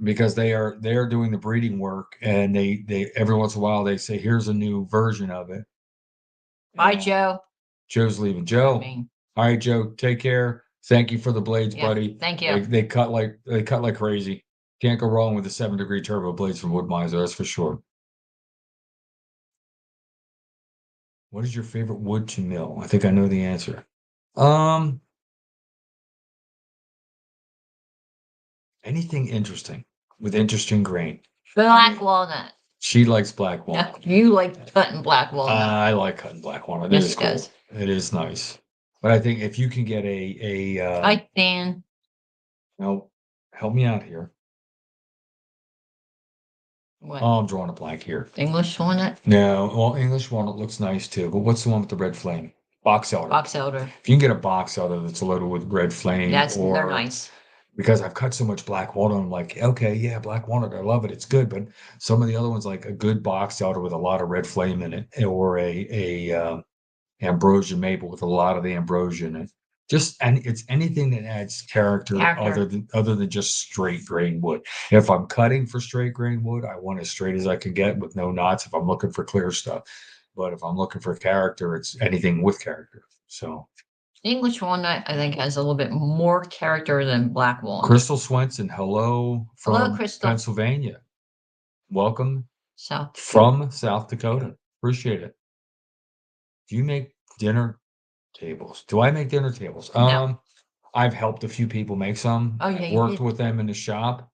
because they are doing the breeding work, and they every once in a while they say, "Here's a new version of it." Bye, Joe. Joe's leaving. Joe, all right, Joe, take care. Thank you for the blades, buddy. Thank you. They cut like crazy. Can't go wrong with the 7-degree turbo blades from Wood-Mizer, that's for sure. What is your favorite wood to mill? I think I know the answer. Anything interesting with interesting grain. Black walnut. She likes black walnut. You like cutting black walnut. I like cutting black walnut. Yes, It is she does. cool. It is nice. But I think if you can get Hi, Dan. no, help me out here. What? Oh, I'm drawing a blank here. English walnut? No, well, English walnut looks nice too, but what's the one with the red flame? box elder. Box elder. If you can get a box elder that's loaded with red flame, They're or nice. because I've cut so much black walnut, I'm like, okay, yeah, black walnut, I love it, it's good. But some of the other ones, like a good box elder with a lot of red flame in it, or a ambrosia maple with a lot of the ambrosia in it. And it's anything that adds character, other than just straight grain wood. If I'm cutting for straight grain wood, I want as straight as I can get with no knots if I'm looking for clear stuff. But if I'm looking for character, it's anything with character. So English walnut, I think, has a little bit more character than black walnut. Crystal Swenson, hello from Crystal. Pennsylvania. Welcome South from South Dakota. Appreciate it. Do you make dinner tables? Do I make dinner tables? No. I've helped a few people make some. Oh, yeah, I've worked with them in the shop.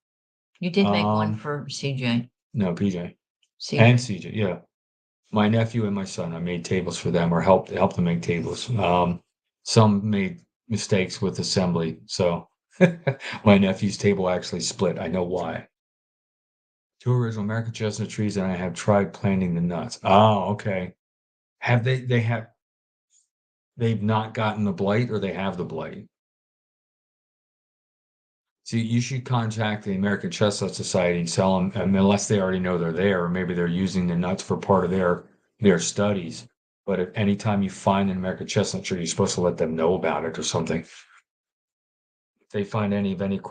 You did make one for CJ. No, PJ. And CJ, yeah. My nephew and my son, I made tables for them, or helped them make tables. Some made mistakes with assembly, so my nephew's table actually split. I know why. 2 original American chestnut trees, and I have tried planting the nuts. Oh, okay. Have they've not gotten the blight, or they have the blight? See, you should contact the American Chestnut Society and sell them, unless they already know they're there, or maybe they're using the nuts for part of their studies. But if anytime you find an American chestnut tree, you're supposed to let them know about it or something. If they find any of any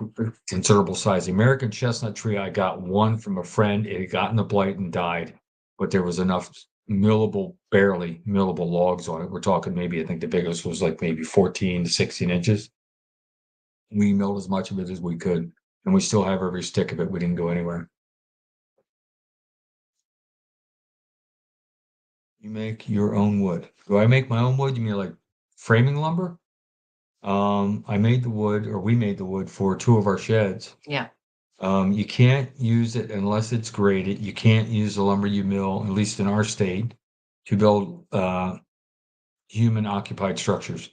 considerable size, the American chestnut tree, I got one from a friend. It had gotten the blight and died, but there was enough barely millable logs on it. We're talking maybe, I think the biggest was like maybe 14 to 16 inches. We milled as much of it as we could, and we still have every stick of it. We didn't go anywhere. You make your own wood. Do I make my own wood? You mean like framing lumber? I made the wood, or we made the wood for 2 of our sheds. Yeah. You can't use it unless it's graded. You can't use the lumber you mill, at least in our state, to build human occupied structures.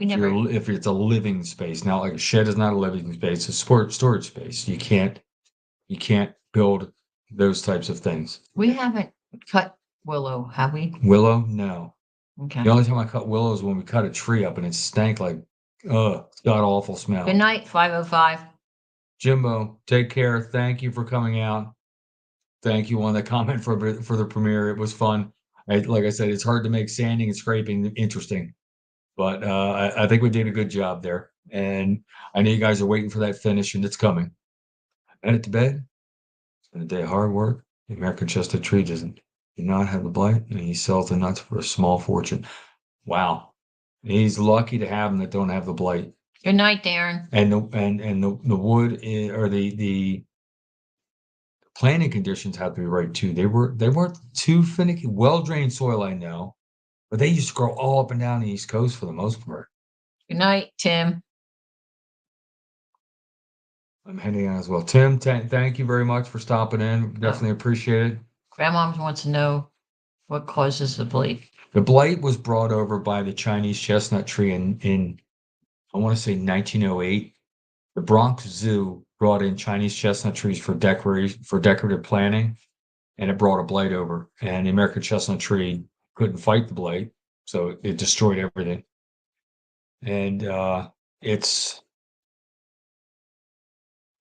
If it's a living space. Now, like a shed is not a living space, it's a storage space. You can't build those types of things. We haven't cut willow, have we? Willow? No. Okay. The only time I cut willow is when we cut a tree up and it stank like, it's got awful smell. Good night, 505. Jimbo, take care. Thank you for coming out. Thank you on the comment for the premiere. It was fun. Like I said, it's hard to make sanding and scraping interesting, but I think we did a good job there. And I know you guys are waiting for that finish, and it's coming. Headed to bed. It's been a day of hard work. The American chestnut tree do not have the blight, and he sells the nuts for a small fortune. Wow. He's lucky to have them that don't have the blight. Good night, Darren. And the wood or the planting conditions have to be right too. They weren't too finicky. Well-drained soil, I know, but they used to grow all up and down the East Coast for the most part. Good night, Tim. I'm heading out as well. Tim, thank you very much for stopping in. Definitely appreciate it. Grandma wants to know what causes the blight. The blight was brought over by the Chinese chestnut tree in I want to say 1908. The Bronx Zoo brought in Chinese chestnut trees for decorative planting, and it brought a blight over. And the American chestnut tree couldn't fight the blight, so it destroyed everything. And the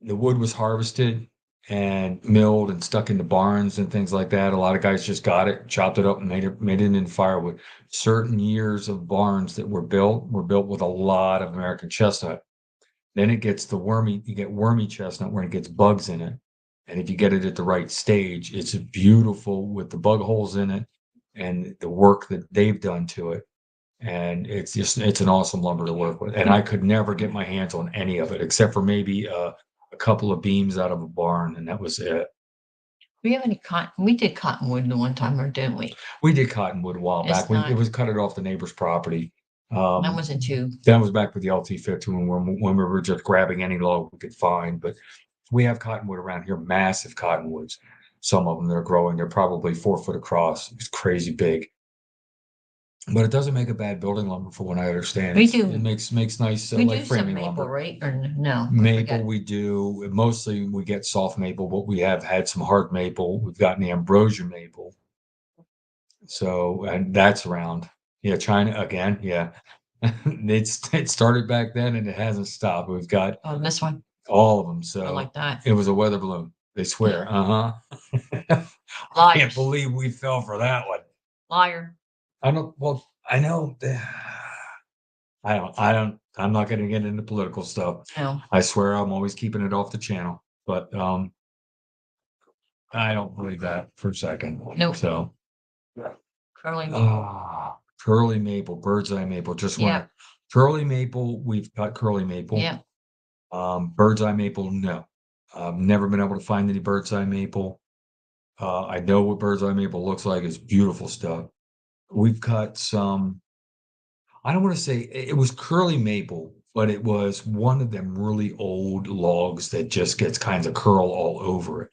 wood was harvested and milled and stuck into barns and things like that. A lot of guys just got it, chopped it up, and made it into firewood. Certain years of barns that were built with a lot of American chestnut. Then it gets you get wormy chestnut where it gets bugs in it. And if you get it at the right stage, it's beautiful with the bug holes in it and the work that they've done to it. And it's an awesome lumber to work with. And I could never get my hands on any of it except for maybe a couple of beams out of a barn, and that was it. We have any cotton? We did cottonwood the one time, or didn't we? We did cottonwood a while back. It was cut it off the neighbor's property. That wasn't too. That was back with the LT-15 when we were just grabbing any log we could find. But we have cottonwood around here, massive cottonwoods. Some of them, they're growing. They're probably 4 foot across. It's crazy big. But it doesn't make a bad building lumber, for what I understand. We do. It makes nice We like do framing some maple, lumber. right? Or no? Maple we do. Mostly we get soft maple, but we have had some hard maple. We've gotten the ambrosia maple. So, and that's around. Yeah, China again. Yeah. It started back then and it hasn't stopped. We've got Oh, this one. all of them. I So like that. it was a weather balloon. They swear. Uh-huh. I Liars. can't believe we fell for that one. Liar. I don't, well, I know. I'm not gonna get into political stuff. No. I swear I'm always keeping it off the channel, but I don't believe that for a second. Nope. So Curly. curly maple, bird's eye maple, just Yeah. one. Curly maple, we've got curly maple. Yeah. Bird's eye maple, no. I've never been able to find any bird's eye maple. I know what bird's eye maple looks like. It's beautiful stuff. We've got some, I don't want to say it was curly maple, but it was one of them really old logs that just gets kinds of curl all over it.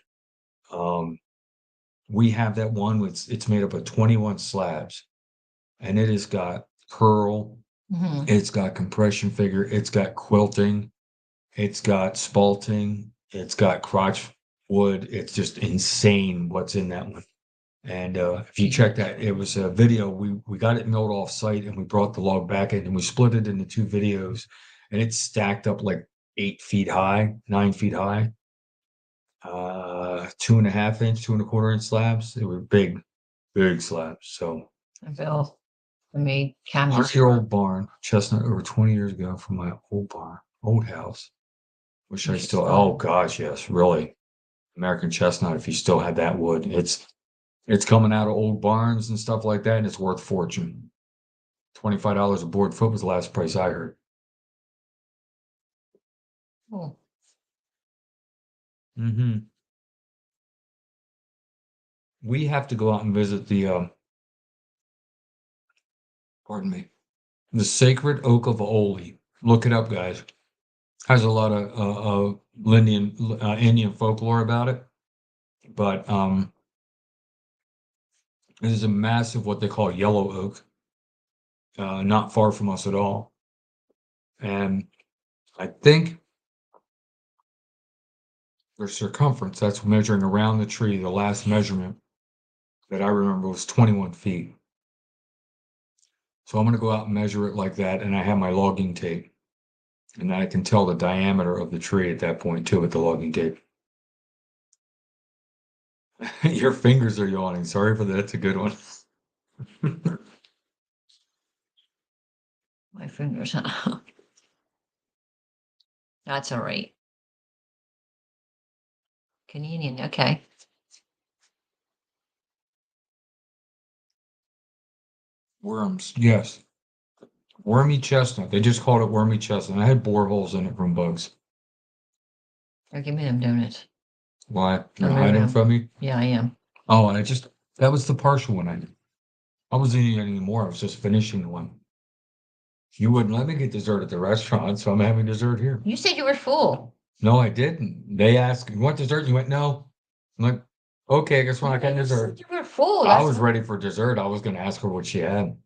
We have that one with it's made up of 21 slabs, and it has got curl, Mhm. it's got compression figure, it's got quilting, it's got spalting, it's got crotch wood. It's just insane what's in that one. And if you check that, it was a video. We got it milled off site and we brought the log back in and we split it into two videos, and it's stacked up like 8 feet high, 9 feet high, 2.5 inch, 2.25 inch slabs. They were big, big slabs. So I built. I made cabinets. 100-year-old barn, chestnut over 20 years ago from my old barn, old house. Wish I Which is still, fun. oh gosh, yes, really. American chestnut, if you still had that wood, it's coming out of old barns and stuff like that, and it's worth a fortune. $25 a board foot was the last price I heard. Oh, Mm-hmm. We have to go out and visit the pardon me, the Sacred Oak of Oley. Look it up, guys. Has a lot of Indian folklore about it, but it is a massive what they call yellow oak, not far from us at all. And I think their circumference, that's measuring around the tree, the last measurement that I remember was 21 feet. So I'm going to go out and measure it like that, and I have my logging tape. And I can tell the diameter of the tree at that point too with the logging tape. Your fingers are yawning. Sorry for that. That's a good one. my fingers. That's all right. Canadian. Okay. Worms, yes. Wormy chestnut. They just called it wormy chestnut. I had boreholes in it from bugs. Oh, give me them donuts. Why? You're I'm hiding moving them 'em. from me? Yeah, I am. Oh, and that was the partial one I did. I wasn't eating any more. I was just finishing the one. You wouldn't let me get dessert at the restaurant, so I'm having dessert here. You said you were full. No, I didn't. They asked, "You want dessert?" You went, "No." I'm like, "Okay, I guess we're not getting You said dessert." you were full. I That's was ready for dessert. I was going to ask her what she had.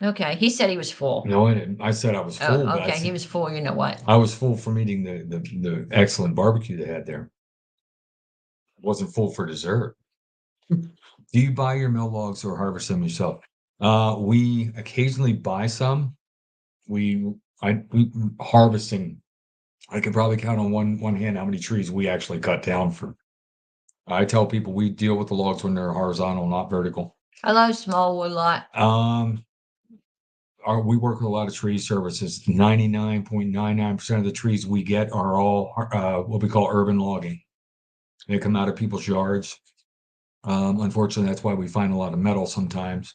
okay. He said he was full. No, I didn't. I said I was full, Oh, but okay. He was full. You know what? I was full from eating the excellent barbecue they had there. I wasn't full for dessert. Do you buy your mill logs or harvest them yourself? We occasionally buy some. We harvesting. I could probably count on one hand how many trees we actually cut down for. I tell people we deal with the logs when they're horizontal, not vertical. I love small wood lot. We work with a lot of tree services. 99.99% of the trees we get are all what we call urban logging. They come out of people's yards. Unfortunately, that's why we find a lot of metal sometimes.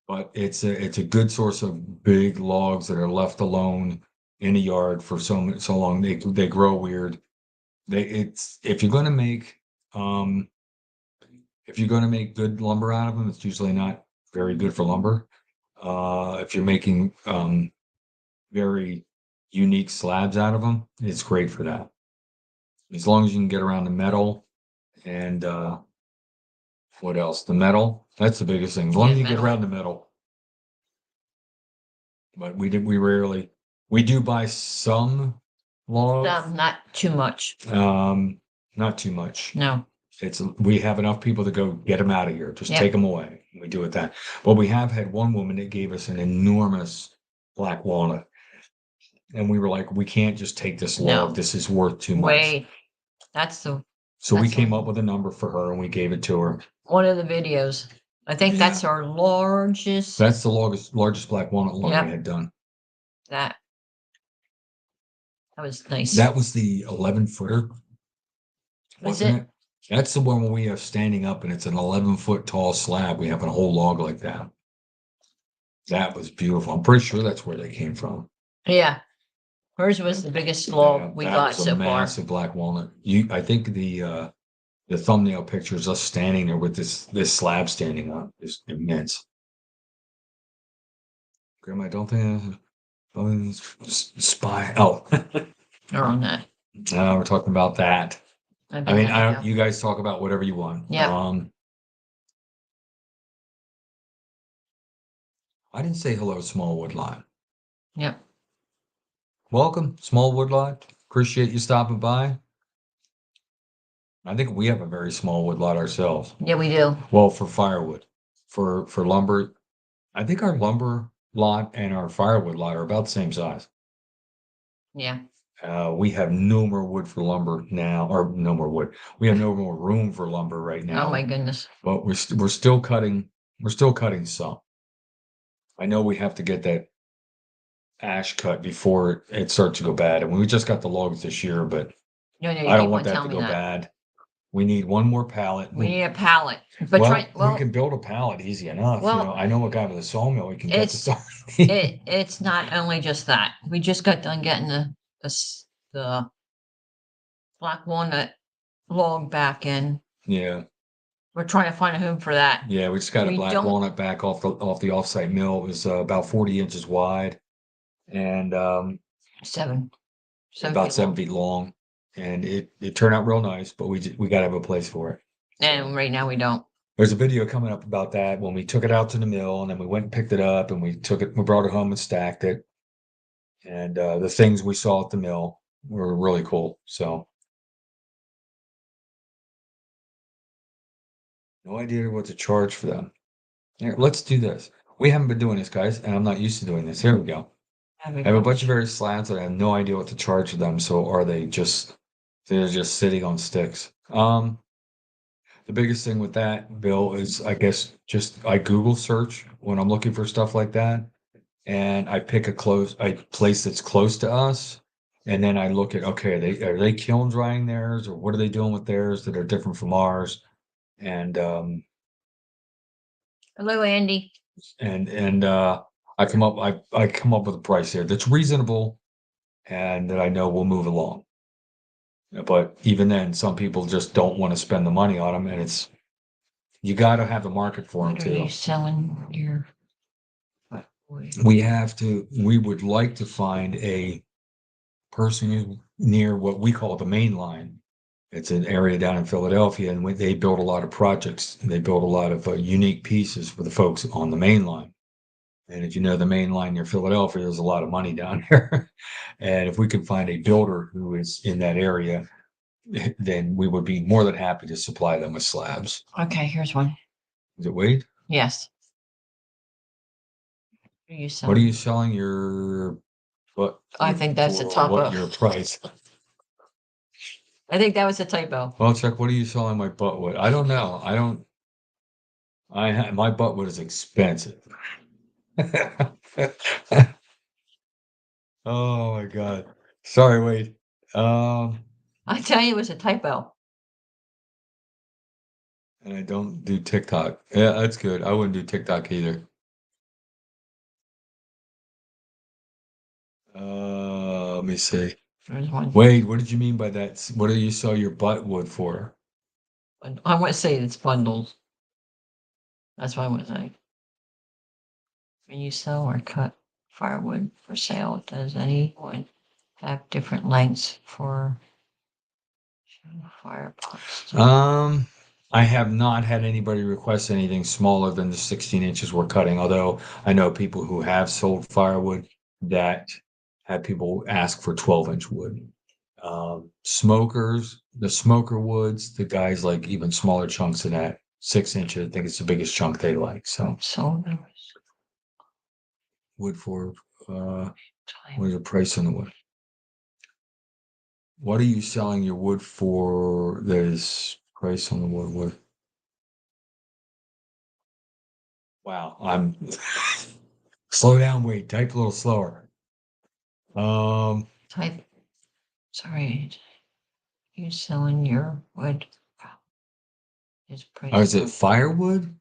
But it's a good source of big logs that are left alone in a yard for so long. They grow weird. If you're going to make good lumber out of them, it's usually not very good for lumber. If you're making very unique slabs out of them, it's great for that. As long as you can get around the metal and what else? The metal. That's the biggest thing. As long Yeah, as you get metal. around the metal. But we do buy some logs. Not too much. Not too much. No. we have enough people to go get them out of here. Just Yep. take them away. We do it that. But we have had one woman that gave us an enormous black walnut. And we were like, we can't just take this No. log. This is worth too much. Wait, that's So we that's came one- up with a number for her and we gave it to her. one of the videos. I think that's our largest. That's the largest black walnut log Yep. we had done. That was nice. That was the 11-footer. Was wasn't it? That's the one where we have standing up and it's an 11-foot tall slab. We have a whole log like that. That was beautiful. I'm pretty sure that's where they came from. Yeah. Hers was the biggest log Yeah, we that got was a so far. massive black walnut. I think the thumbnail picture is us standing there with this slab standing up is immense. Grandma, don't think spy. Oh, Or on that. no, we're talking about that. I I mean, know. you guys talk about whatever you want. Yep. I didn't say hello, Small Woodlot. Yep. Welcome, Small Woodlot. Appreciate you stopping by. I think we have a very small woodlot ourselves. Yeah, we do. Well, for firewood, for lumber, I think our lumber lot and our firewood lot are about the same size. Yeah. We have no more wood for lumber now, or no more wood. We have no more room for lumber right now. Oh my goodness. But we're still cutting. We're still cutting some. I know we have to get that ash cut before it starts to go bad. And we just got the logs this year, but No, you I don't keep want on that to telling me go that. bad. We need one more pallet. We need a pallet. But We can build a pallet easy enough. Well, I know a guy with a sawmill. We can get the saw. it's not only just that. We just got done getting the black walnut log back in. Yeah. We're trying to find a home for that. Yeah, we just got a We black don't- walnut back off the offsite mill. It was about 40 inches wide and Seven about feet 7 long. feet long. And it turned out real nice, but we got to have a place for it. And right now we don't. There's a video coming up about that when we took it out to the mill and then we went and picked it up and we brought it home and stacked it. And the things we saw at the mill were really cool. So no idea what to charge for them. Here, let's do this. We haven't been doing this, guys, and I'm not used to doing this. Here we go. I have a bunch of various slabs that I have no idea what to charge for them. So are they're just sitting on sticks? The biggest thing with that, Bill, is I guess I Google search when I'm looking for stuff like that. And I pick a place that's close to us. And then I look at, okay, are they kiln drying theirs or what are they doing with theirs that are different from ours? And Hello, Andy. I come up with a price there that's reasonable and that I know will move along. But even then, some people just don't want to spend the money on them, and you got to have a market for them What are you too. selling your? We would like to find a person who's near what we call the main line. It's an area down in Philadelphia, and they build a lot of projects. And they build a lot of unique pieces for the folks on the main line. And if you know the main line near Philadelphia, there's a lot of money down there. And if we can find a builder who is in that area, then we would be more than happy to supply them with slabs. Okay, here's one. Is it Wade? Yes. What are you selling? What are you selling your? What? I think that's a for typo. What your price? I think that was a typo. Well, Chuck, what are you selling my buttwood? I don't know. My buttwood is expensive. Oh my God. Sorry, Wade. I tell you, it was a typo. And I don't do TikTok. Yeah, that's good. I wouldn't do TikTok either. Let me see. There's one. Wade, what did you mean by that? What do you sell your buttwood for? I want to say it's bundles. That's what I want to say. When you sell or cut firewood for sale, does anyone have different lengths for firebox? I have not had anybody request anything smaller than the 16 inches we're cutting, although I know people who have sold firewood that had people ask for 12-inch wood. Smokers, the smoker woods, the guys like even smaller chunks than that. 6 inches, I think it's the biggest chunk they like. So So wood for what is the price on the wood? What are you selling your wood for? There's price on the wood. Wow, I'm slow down, wait, type a little slower. type. Sorry, you selling your wood? Is price Is it firewood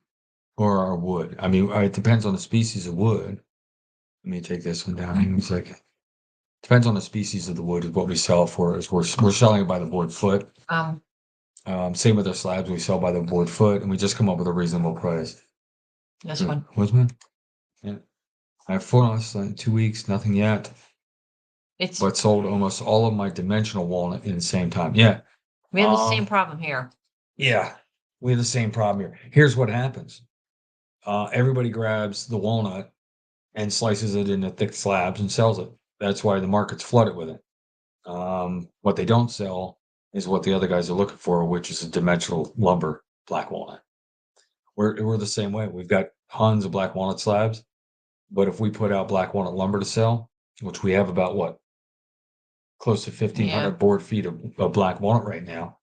or our wood? I mean, it depends on the species of wood. Let me take this one down. Hang on a second. Depends on the species of the wood is what we sell for. Is we're selling it by the board foot. Same with our slabs, we sell by the board foot, and we just come up with a reasonable price. This one. What's man? Yeah, I have 4 months, 2 weeks, nothing yet. It's But sold almost all of my dimensional walnut in the same time. Yeah, we have the same problem here. yeah, we have the same problem here. Here's what happens. Everybody grabs the walnut and slices it into thick slabs and sells it. That's why the market's flooded with it. What they don't sell is what the other guys are looking for, which is a dimensional lumber black walnut. We're the same way. We've got tons of black walnut slabs, but if we put out black walnut lumber to sell, which we have about what, close to 1,500 board feet of black walnut right now,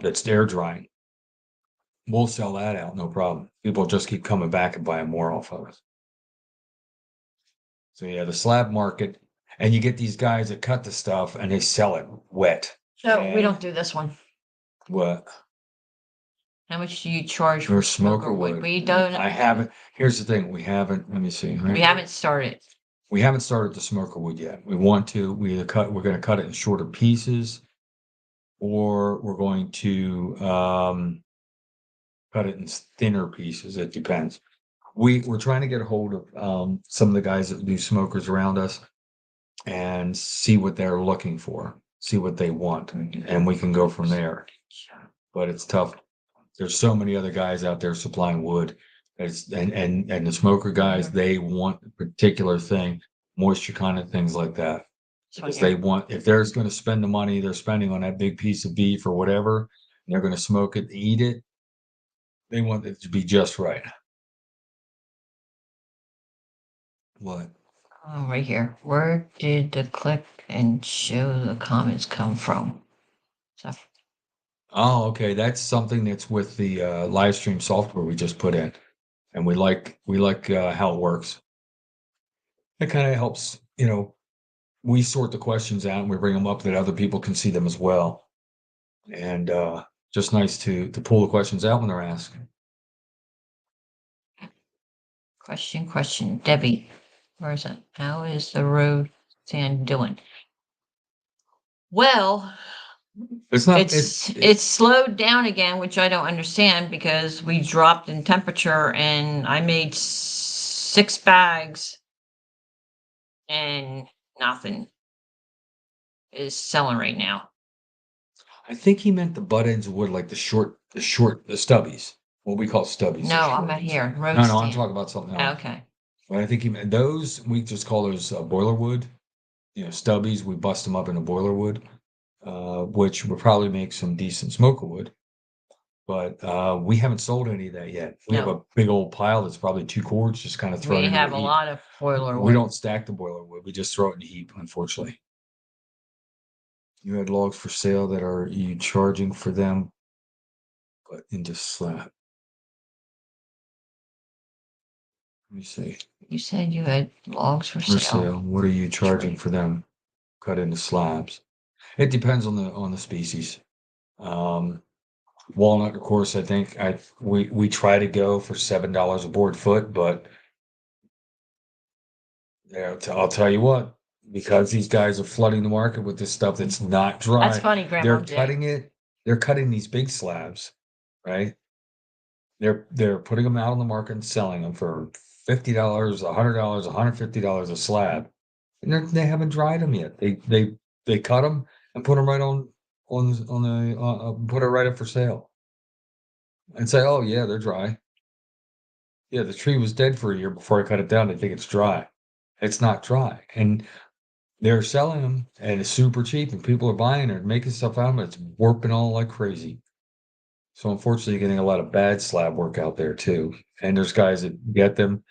that's air drying. We'll sell that out, no problem. People just keep coming back and buying more off of us. So yeah, the slab market, and you get these guys that cut the stuff and they sell it wet. No, we don't do this one. What? How much do you charge Or for smoker wood? We don't. I haven't. Here's the thing: we haven't. Let me see. We haven't started. We haven't started the smoker wood yet. We want to. We're going to cut it in shorter pieces, or we're going to cut it in thinner pieces. It depends. We're trying to get a hold of some of the guys that do smokers around us and see what they're looking for, see what they want, and we can go from there. But it's tough. There's so many other guys out there supplying wood. And the smoker guys, they want a particular thing, moisture content, things like that. Because they want, if they're going to spend the money they're spending on that big piece of beef or whatever, and they're going to smoke it, eat it, they want it to be just right. What? Oh, right here. Where did the click and show the comments come from? Oh, okay. That's something that's with the live stream software we just put in, and we like how it works. It kind of helps, we sort the questions out and we bring them up that other people can see them as well, and just nice to pull the questions out when they're asked. Question, Debbie. Where is it? How is the road stand doing? Well, it's slowed down again, which I don't understand because we dropped in temperature and I made 6 bags and nothing is selling right now. I think he meant the butt ends of wood, like the stubbies, what we call stubbies. No, I'm not here. No, I'm talking about something else. Okay. But I think he meant those, we just call those boiler wood, stubbies. We bust them up into boiler wood, which would probably make some decent smoker wood. But we haven't sold any of that yet. We have a big old pile that's probably 2 cords just kind of thrown in. We have a lot of boiler wood. We don't stack the boiler wood. We just throw it in a heap, unfortunately. You had logs for sale that are you charging for them, but into slab. Let me see. You said you had logs for sale. What are you charging for them? Cut into slabs. It depends on the species. Walnut, of course, I think we try to go for $7 a board foot, but I'll tell you what, because these guys are flooding the market with this stuff that's not dry. That's funny, Grandma. They're cutting these big slabs, right? They're putting them out on the market and selling them for $50, $100, $150 a slab, and they haven't dried them yet. They cut them and put them right on the put it right up for sale, and say, oh yeah, they're dry. Yeah, the tree was dead for a year before I cut it down. They think it's dry. It's not dry, and they're selling them and it's super cheap and people are buying it, making stuff out of it. It's warping all like crazy. So unfortunately, you're getting a lot of bad slab work out there too. And there's guys that get them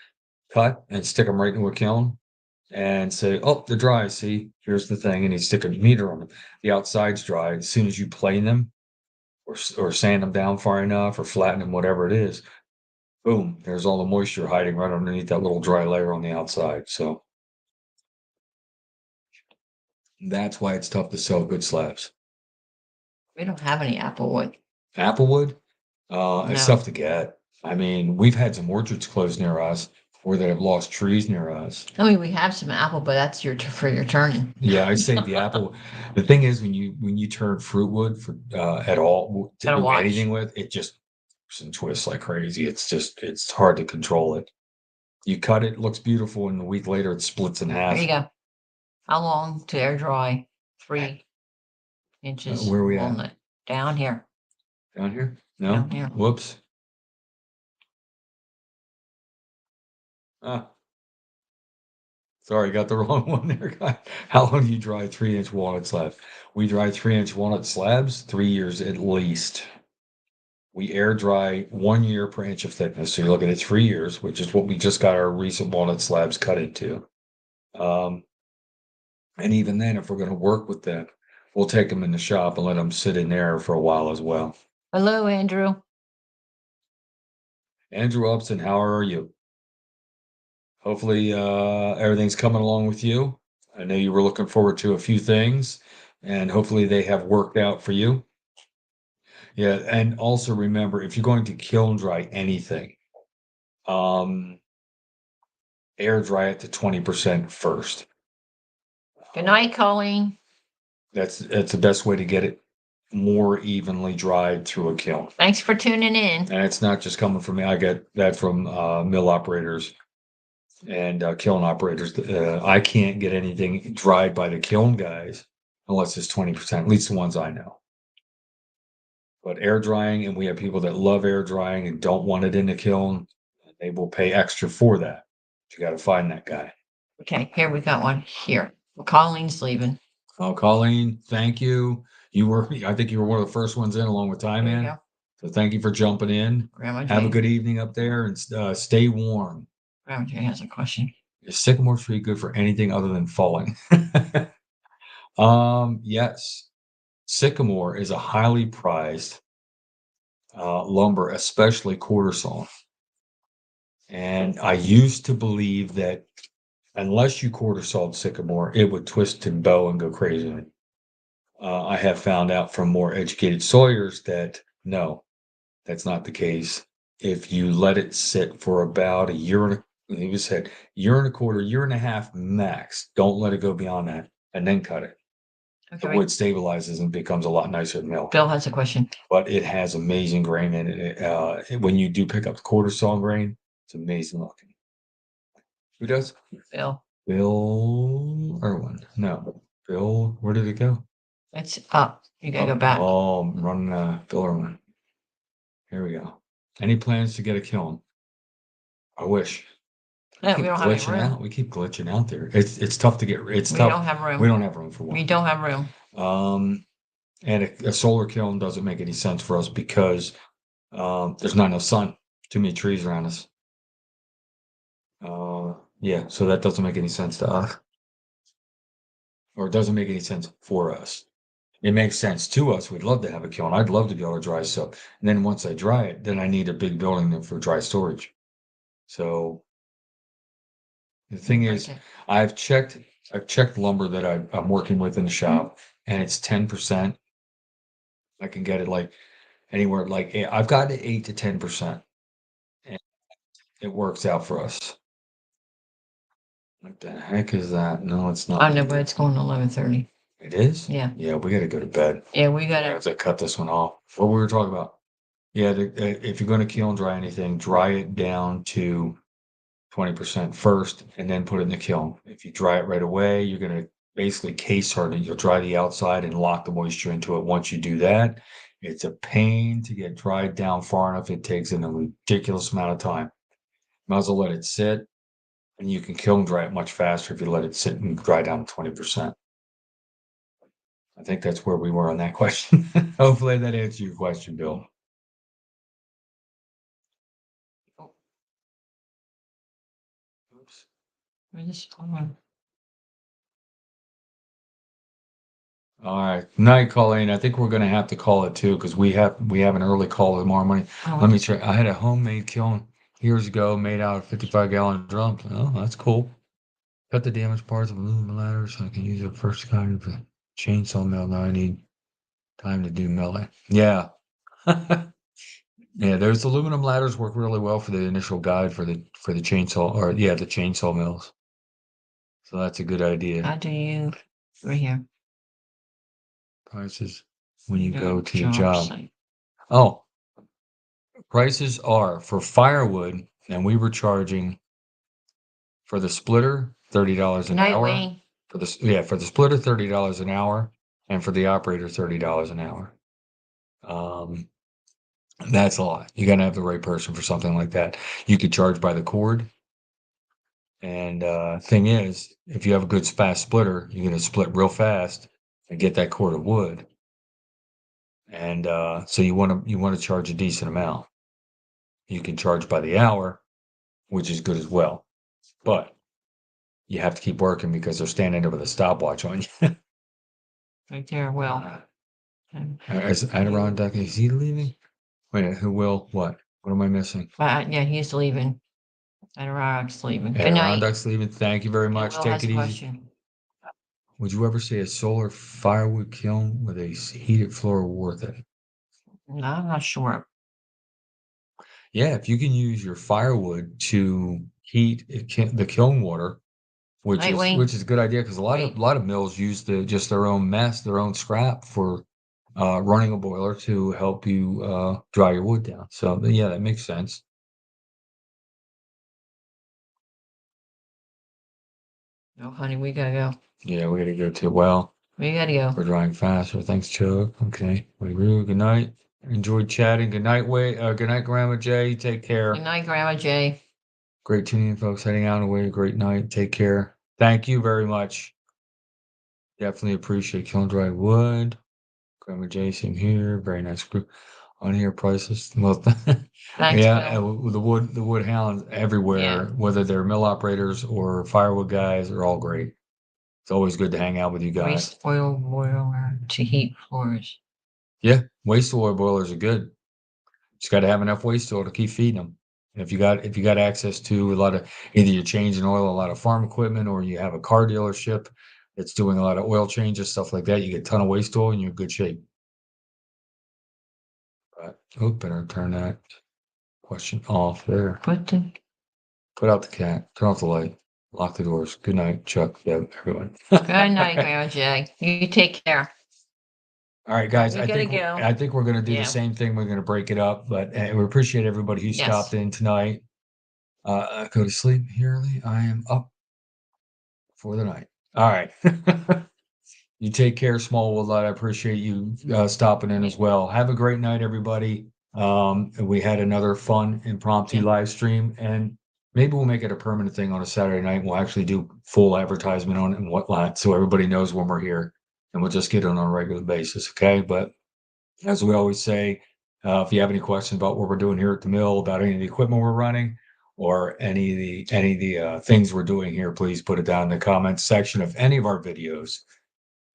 cut and stick them right into a kiln and say, "Oh, they're dry. See, here's the thing," and you stick a meter on them. The outside's dry. As soon as you plane them or sand them down far enough or flatten them, whatever it is, boom, there's all the moisture hiding right underneath that little dry layer on the outside. So that's why it's tough to sell good slabs. We don't have any applewood. Applewood, it's No. tough to get. I mean, we've had some orchards close near us or that have lost trees near us. I mean, we have some apple, but that's for your turning. Yeah, I say the apple. The thing is, when you turn fruit wood for at all to Gotta do watch. anything with, it just and twists like crazy. It's hard to control it. You cut it, looks beautiful, and a week later it splits in half. There you go. How long to air dry? 3 inches. Where are we at? walnut. Down here. Down here? No. Down here. Whoops. Ah. Sorry, got the wrong one there, guy. How long do you dry 3-inch walnut slabs? We dry 3-inch walnut slabs 3 years at least. We air dry 1 year per inch of thickness. So you're looking at 3 years, which is what we just got our recent walnut slabs cut into. And even then, if we're going to work with them, we'll take them in the shop and let them sit in there for a while as well. Hello, Andrew. Andrew Upson, how are you? Hopefully, everything's coming along with you. I know you were looking forward to a few things, and hopefully they have worked out for you. Yeah, and also remember, if you're going to kiln dry anything, air dry it to 20% first. Good night, Colleen. That's the best way to get it more evenly dried through a kiln. Thanks for tuning in. And it's not just coming from me. I get that from mill operators and kiln operators. I can't get anything dried by the kiln guys unless it's 20%, at least the ones I know. But air drying, and we have people that love air drying and don't want it in the kiln, they will pay extra for that. You got to find that guy. Okay, here we got one here. Well, Colleen's leaving. Oh, Colleen, thank you. I think you were one of the first ones in along with Time There you Man. go. So thank you for jumping in. Grandma Have a Jane. good evening up there and stay warm. Grandma Jane has a question. Is sycamore tree good for anything other than falling? Yes. Sycamore is a highly prized lumber, especially quarter saw. And I used to believe that unless you quarter sawed sycamore, it would twist and bow and go crazy. I have found out from more educated sawyers that no, that's not the case. If you let it sit for about a year and he said year and a quarter, year and a half max, don't let it go beyond that, and then cut it. The Okay. wood stabilizes and becomes a lot nicer to mill. Bill has a question. But it has amazing grain in it. When you do pick up the quarter saw grain, it's amazing looking. Who does? Bill. Bill Irwin. No. Bill, where did it go? It's up. You gotta go back. Oh, I'm running Bill Irwin. Here we go. Any plans to get a kiln? I wish. Yeah, we Keep don't have any glitching room. out. We keep glitching out there. It's tough to get. It's We tough. don't have room. We don't have room for one. We don't have room. And a solar kiln doesn't make any sense for us because there's not enough sun. Too many trees around us. Yeah, so that doesn't make any sense to us, or it doesn't make any sense for us. It makes sense to us. We'd love to have a kiln. I'd love to be able to dry stuff. And then once I dry it, then I need a big building for dry storage. So the thing is, Okay. I've checked lumber that I'm working with in the shop, and it's 10%. I can get it like anywhere, like I've got it 8 to 10%. And it works out for us. What the heck is that? No, it's not. I know, but it's going to 11:30. It is? Yeah. Yeah, we gotta go to bed. Yeah, we I gotta. have to cut this one off. What we were talking about? Yeah, if you're gonna kiln dry anything, dry it down to 20% first, and then put it in the kiln. If you dry it right away, you're gonna basically case harden it. You'll dry the outside and lock the moisture into it. Once you do that, it's a pain to get dried down far enough. It takes a ridiculous amount of time. Might as well let it sit. And you can kiln dry it much faster if you let it sit and dry down to 20%. I think that's where we were on that question. Hopefully that answers your question, Bill. Oops. Where's this one? All right. Night, Colleen. I think we're gonna have to call it too because we have an early call tomorrow morning. Oh, Let me check. I had a homemade kiln years ago made out of 55-gallon drums. Oh, that's cool. Cut the damaged parts of aluminum ladders so I can use it first kind of a chainsaw mill. Now I need time to do milling. Yeah. Yeah, those aluminum ladders work really well for the initial guide for the chainsaw or yeah, the chainsaw mills. So that's a good idea. How do you right here? Prices when you Yeah, go to the job job. site. Oh, prices are for firewood, and we were charging for the splitter $30 an Night, hour. Wayne. For the splitter $30 an hour, and for the operator $30 an hour. That's a lot. You gotta have the right person for something like that. You could charge by the cord. And thing is, if you have a good fast splitter, you're gonna split real fast and get that cord of wood. And so you want to charge a decent amount. You can charge by the hour, which is good as well. But you have to keep working because they're standing there with a stopwatch on you. Right there. Well, Is Adirondack, is he leaving? Wait, who will? What? What am I missing? yeah, he's leaving. Adirondack's leaving. Good night. Adirondack's leaving. Thank you very Yeah, much. Will Take has it a easy. question. Would you ever say a solar firewood kiln with a heated floor worth it? No, I'm not sure. Yeah, if you can use your firewood to heat the kiln water, which Night, is Wayne. a good idea because a lot of mills use just their own mess, their own scrap for running a boiler to help you dry your wood down. So yeah, that makes sense. No, honey, we gotta go. Yeah, we gotta go to well. We gotta go. We're drying faster. Thanks, Chuck. Okay. Good night. Enjoyed chatting. Good night, good night, Grandma Jay. Take care. Good night, Grandma Jay. Great tuning in, folks. Heading out away. Great night. Take care. Thank you very much. Definitely appreciate kiln dry wood. Grandma Jay, same here. Very nice group. On here prices. Well, Thanks, yeah, Bill. the wood hounds everywhere, whether they're mill operators or firewood guys, are all great. It's always good to hang out with you guys. Waste oil boiler to heat floors. Yeah, waste oil boilers are good. Just got to have enough waste oil to keep feeding them. And if you got access to a lot of either you're changing oil, a lot of farm equipment, or you have a car dealership that's doing a lot of oil changes, stuff like that, you get a ton of waste oil and you're in good shape. But better turn that question off there. Put out the cat. Turn off the light. Lock the doors. Good night, Chuck, Deb, everyone. Good night, Grandma Jay. You take care. All right, guys. We I gotta think go. I think we're gonna do the same thing. We're gonna break it up, but we appreciate everybody who stopped in tonight. Go to sleep here early. I am up for the night. All right. You take care, Smallwood Light. I appreciate you stopping in as well. Have a great night, everybody. We had another fun impromptu live stream, and maybe we'll make it a permanent thing on a Saturday night. We'll actually do full advertisement on it and whatnot, so everybody knows when we're here, and we'll just get it on a regular basis. Okay, but as we always say, if you have any questions about what we're doing here at the mill, about any of the equipment we're running, or any of the things we're doing here, please put it down in the comments section of any of our videos.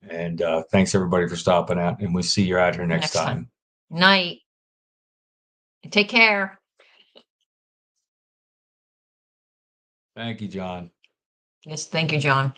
And thanks everybody for stopping out, and we'll see you out here next time. Night. Take care. Thank you, John. Yes, thank you, John.